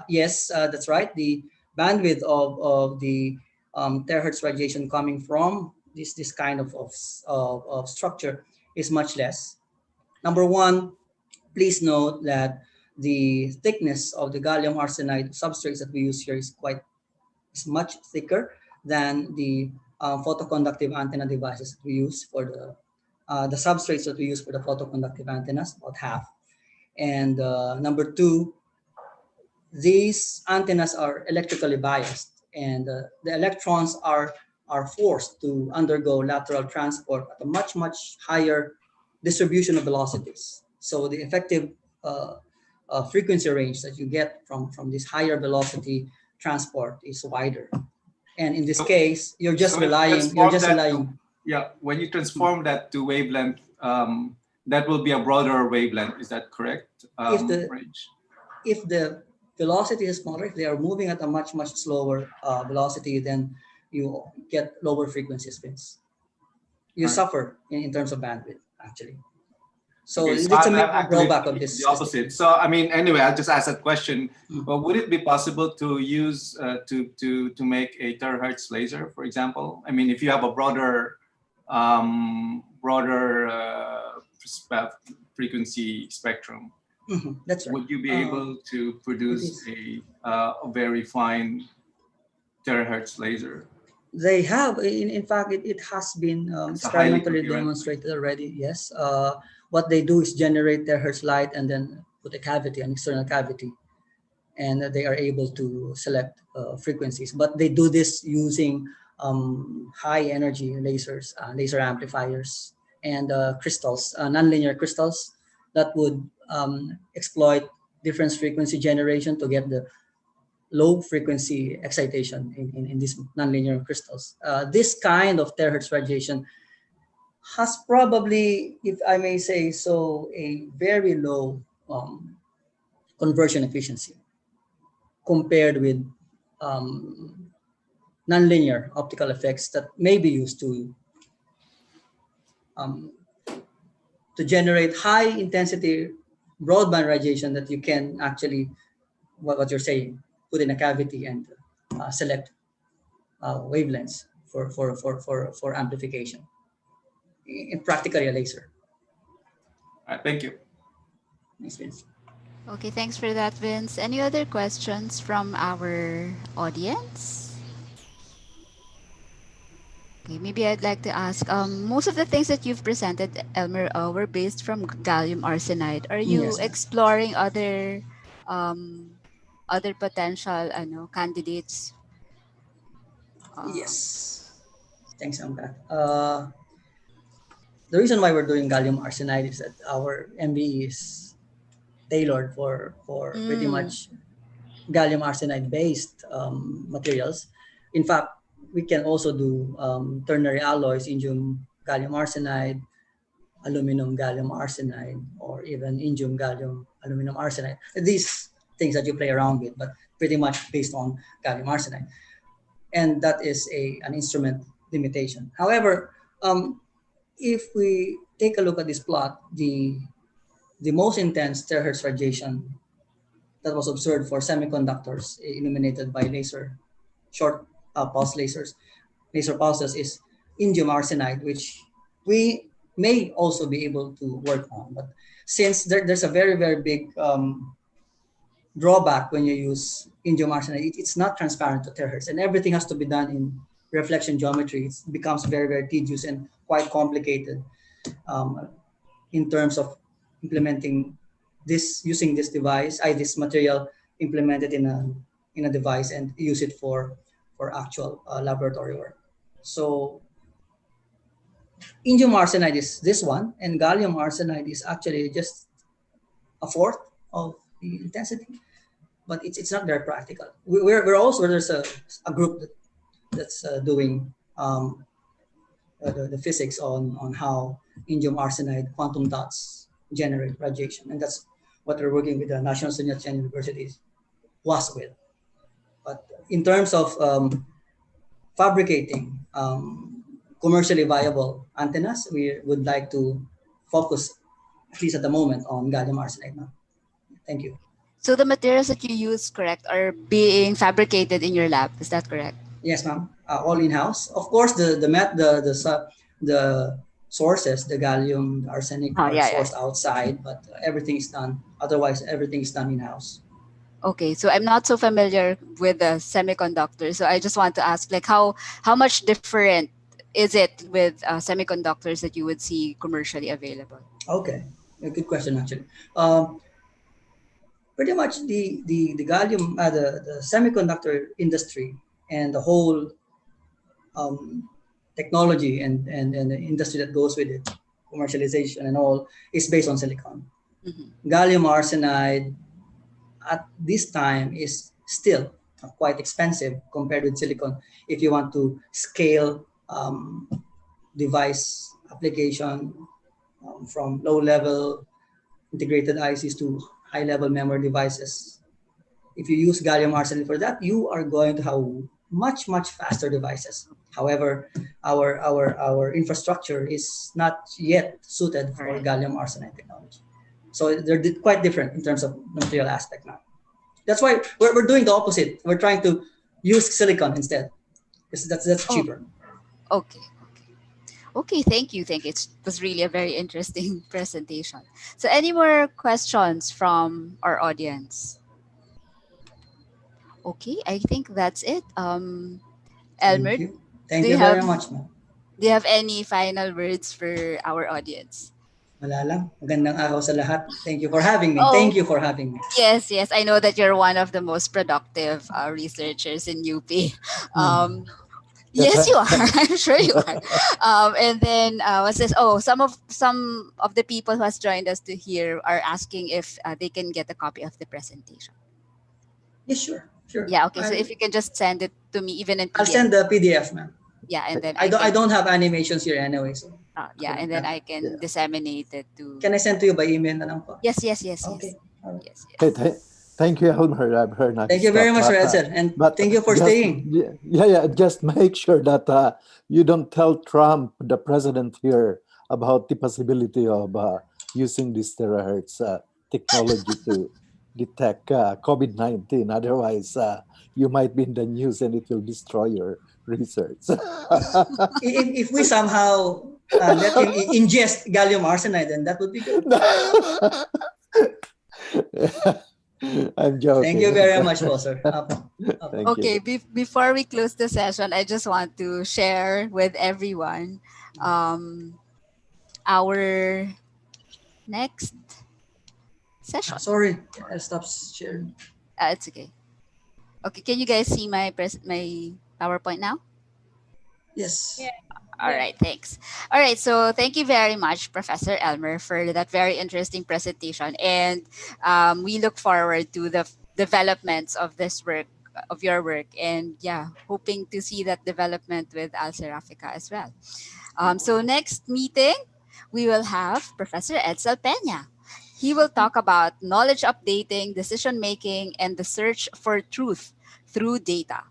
Speaker 2: yes, that's right. The bandwidth of the terahertz radiation coming from this kind of structure is much less. Number one, please note that the thickness of the gallium arsenide substrates that we use here is much thicker than the photoconductive antenna devices that we use for the substrates that we use for the photoconductive antennas, about half. And number two, these antennas are electrically biased, and the electrons are forced to undergo lateral transport at a much higher distribution of velocities. So the effective frequency range that you get from this higher velocity transport is wider. And in this case, you're just relying. When
Speaker 4: you transform that to wavelength, that will be a broader wavelength. Is that correct? Range?
Speaker 2: If the velocity is smaller, if they are moving at a much slower velocity, then you get lower frequency spins. You suffer in terms of bandwidth, actually. So it's a major drawback of this.
Speaker 4: The opposite. So I mean, anyway, I'll just ask that question. Well, would it be possible to use to make a terahertz laser, for example? I mean, if you have a broader frequency spectrum,
Speaker 2: that's right.
Speaker 4: Would you be able to produce a very fine terahertz laser?
Speaker 2: They have. In fact, it has been experimentally demonstrated already. Yes. What they do is generate terahertz light and then put an external cavity, and they are able to select frequencies. But they do this using high energy lasers, laser amplifiers, and crystals, nonlinear crystals that would exploit difference frequency generation to get the low frequency excitation in these nonlinear crystals. This kind of terahertz radiation has probably, if I may say so, a very low conversion efficiency compared with nonlinear optical effects that may be used to generate high intensity broadband radiation that you can actually, what you're saying, put in a cavity and select wavelengths for amplification. In practically a laser.
Speaker 4: All right, thank you.
Speaker 2: Thanks, Vince.
Speaker 1: Okay, thanks for that, Vince. Any other questions from our audience? Okay, maybe I'd like to ask, most of the things that you've presented, Elmer, were based from gallium arsenide. Are you
Speaker 2: Yes, ma'am.
Speaker 1: exploring um, other potential candidates? Um,
Speaker 2: Yes. Thanks, Amkat. The reason why we're doing gallium arsenide is that our MBE is tailored for pretty
Speaker 1: mm,
Speaker 2: much gallium arsenide based materials. In fact, we can also do ternary alloys, indium gallium arsenide, aluminum gallium arsenide, or even indium gallium aluminum arsenide. These things that you play around with, but pretty much based on gallium arsenide. And that is an instrument limitation. However, if we take a look at this plot, the most intense terahertz radiation that was observed for semiconductors illuminated by short pulse laser pulses is indium arsenide, which we may also be able to work on. But since there's a very, very big drawback when you use indium arsenide, it's not transparent to terahertz, and everything has to be done in reflection geometry. It becomes very, very tedious and quite complicated um, in terms of implementing this, using this material implemented in a device and use it for actual laboratory work. So indium arsenide is this one, and gallium arsenide is actually just a fourth of the intensity, but it's not very practical. We're also, there's a group that's doing the physics on how indium arsenide quantum dots generate radiation, and that's what we're working with the National Sun Yat-sen University was with. But in terms of fabricating commercially viable antennas, we would like to focus, at least at the moment, on gallium arsenide now. Thank you.
Speaker 1: so the materials that you use, correct, are being fabricated in your lab. Is that correct?
Speaker 2: Yes, ma'am. All in house. Of course, the sources, the gallium, the arsenic,
Speaker 1: Oh,
Speaker 2: are
Speaker 1: yeah, yeah.
Speaker 2: sourced outside, but everything is done. Otherwise, everything is done in house.
Speaker 1: Okay, so I'm not so familiar with the semiconductor, so I just want to ask, like, how much different is it with semiconductors that you would see commercially available?
Speaker 2: Okay, a good question actually. Um, Pretty much the gallium, the semiconductor industry and the whole um, technology and the industry that goes with it, commercialization and all, is based on silicon.
Speaker 1: Hmm.
Speaker 2: Gallium arsenide at this time is still quite expensive compared with silicon if you want to scale device application from low level integrated ICs to high level memory devices. If you use gallium arsenide for that, you are going to have much faster devices. However, our infrastructure is not yet suited
Speaker 1: All
Speaker 2: for
Speaker 1: right.
Speaker 2: gallium arsenide technology. So they're quite different in terms of material aspect now. That's why we're doing the opposite. We're trying to use silicon instead because that's
Speaker 1: Oh,
Speaker 2: cheaper.
Speaker 1: okay. Okay, thank you. Thank you. It was really a very interesting presentation. So, any more questions from our audience? Okay, I think that's it. Elmer,
Speaker 2: Thank you. Thank
Speaker 1: do
Speaker 2: you
Speaker 1: you have
Speaker 2: very much, ma'am.
Speaker 1: any final words for our audience?
Speaker 2: Wala lang. Magandang araw sa lahat. Thank you for having me.
Speaker 1: Oh,
Speaker 2: Thank you for having me.
Speaker 1: yes, yes. I know that you're one of the most productive researchers in UP.
Speaker 2: Hmm.
Speaker 1: Yes, you are. I'm sure you are. And then what's this? Oh, some of the people who has joined us to here are asking if they can get a copy of the presentation.
Speaker 2: Yes, sure, sure.
Speaker 1: Yeah. Okay. So if you can just send it to me, even in
Speaker 2: I'll
Speaker 1: PDF.
Speaker 2: send the PDF, ma'am.
Speaker 1: Yeah, and then
Speaker 2: I
Speaker 1: I
Speaker 2: don't I
Speaker 1: can.
Speaker 2: don't have animations here anyway, so I
Speaker 1: Yeah,
Speaker 2: don't
Speaker 1: and then
Speaker 2: have.
Speaker 1: I can disseminate it to.
Speaker 2: Can I send to you by email na lang po?
Speaker 1: Yes, yes, yes, yes,
Speaker 2: Okay. All right.
Speaker 1: yes,
Speaker 5: Okay,
Speaker 1: yes.
Speaker 5: thank you, Elmer. I've heard nice
Speaker 2: Thank you very
Speaker 5: stuff,
Speaker 2: much, Edsel, and
Speaker 5: but
Speaker 2: thank you for
Speaker 5: just
Speaker 2: staying.
Speaker 5: yeah, just make sure that you don't tell Trump, the president here, about the possibility of using this terahertz technology to detect COVID-19. Otherwise, you might be in the news and it will destroy your research.
Speaker 2: If we somehow let him ingest gallium arsenide, then that would be good.
Speaker 5: I'm joking.
Speaker 2: Thank you very much po, sir.
Speaker 5: Thank
Speaker 1: Okay,
Speaker 5: you.
Speaker 1: before we close the session, I just want to share with everyone our next session.
Speaker 2: Sorry, I stopped sharing.
Speaker 1: It's okay. Okay, can you guys see my my PowerPoint now?
Speaker 2: Yes.
Speaker 6: Yeah.
Speaker 1: All right, thanks. All right, so thank you very much, Professor Elmer, for that very interesting presentation. And we look forward to the developments of this work, of your work. And yeah, hoping to see that development with Al Serafica as well. So next meeting, we will have Professor Edsel Peña. He will talk about knowledge updating, decision making, and the search for truth through data.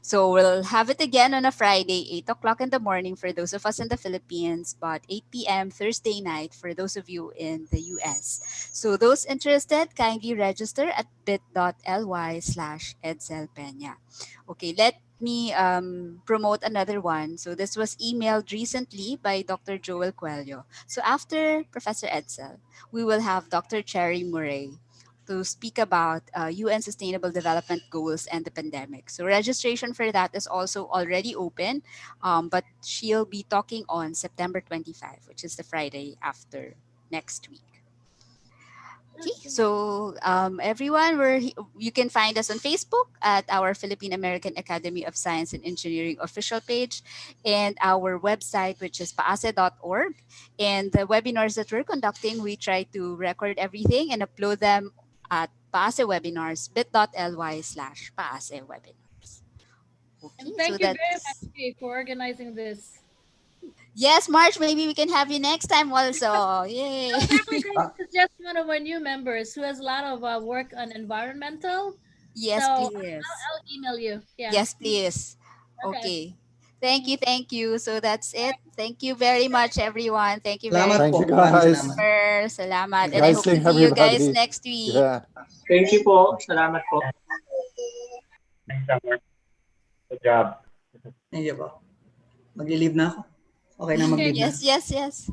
Speaker 1: So we'll have it again on a Friday, 8 o'clock in the morning for those of us in the Philippines, but 8 p.m. Thursday night for those of you in the US. So those interested, kindly register at bit.ly/edselpeña. Okay, let me promote another one. So this was emailed recently by Dr. Joel Coelho. So after Professor Edsel, we will have Dr. Cherry Murray to speak about UN Sustainable Development Goals and the pandemic. So registration for that is also already open, but she'll be talking on September 25, which is the Friday after next week. Okay, so everyone, you can find us on Facebook at our Philippine American Academy of Science and Engineering official page, and our website, which is paase.org. And the webinars that we're conducting, we try to record everything and upload them at PAASE Webinars, bit.ly/PAASE Webinars.
Speaker 6: And
Speaker 1: Okay,
Speaker 6: thank
Speaker 1: so
Speaker 6: you very much,
Speaker 1: that's...
Speaker 6: Kay, for organizing this.
Speaker 1: Yes, March, maybe we can have you next time also. Yay!
Speaker 6: No, we're going to suggest one of our new members who has a lot of work on environmental.
Speaker 1: Yes,
Speaker 6: So
Speaker 1: please.
Speaker 6: I'll email you. Yeah.
Speaker 1: Yes, please.
Speaker 6: Okay.
Speaker 1: Okay. Thank you, thank you. So that's it. Thank you very much, everyone. Thank you very
Speaker 2: Salamat
Speaker 5: Thank
Speaker 2: po.
Speaker 5: you,
Speaker 1: much.
Speaker 2: Maraming
Speaker 5: guys.
Speaker 2: salamat.
Speaker 1: Salamat. And I
Speaker 5: Guys,
Speaker 1: hope to
Speaker 5: sing
Speaker 1: see you guys
Speaker 5: everybody.
Speaker 1: next week.
Speaker 5: Yeah.
Speaker 7: Thank you po. Salamat po.
Speaker 3: Thanks, Elmer. Good job.
Speaker 2: Thank you po. Mag-leave na ako. Okay na mag-leave na.
Speaker 1: Yes, yes, yes.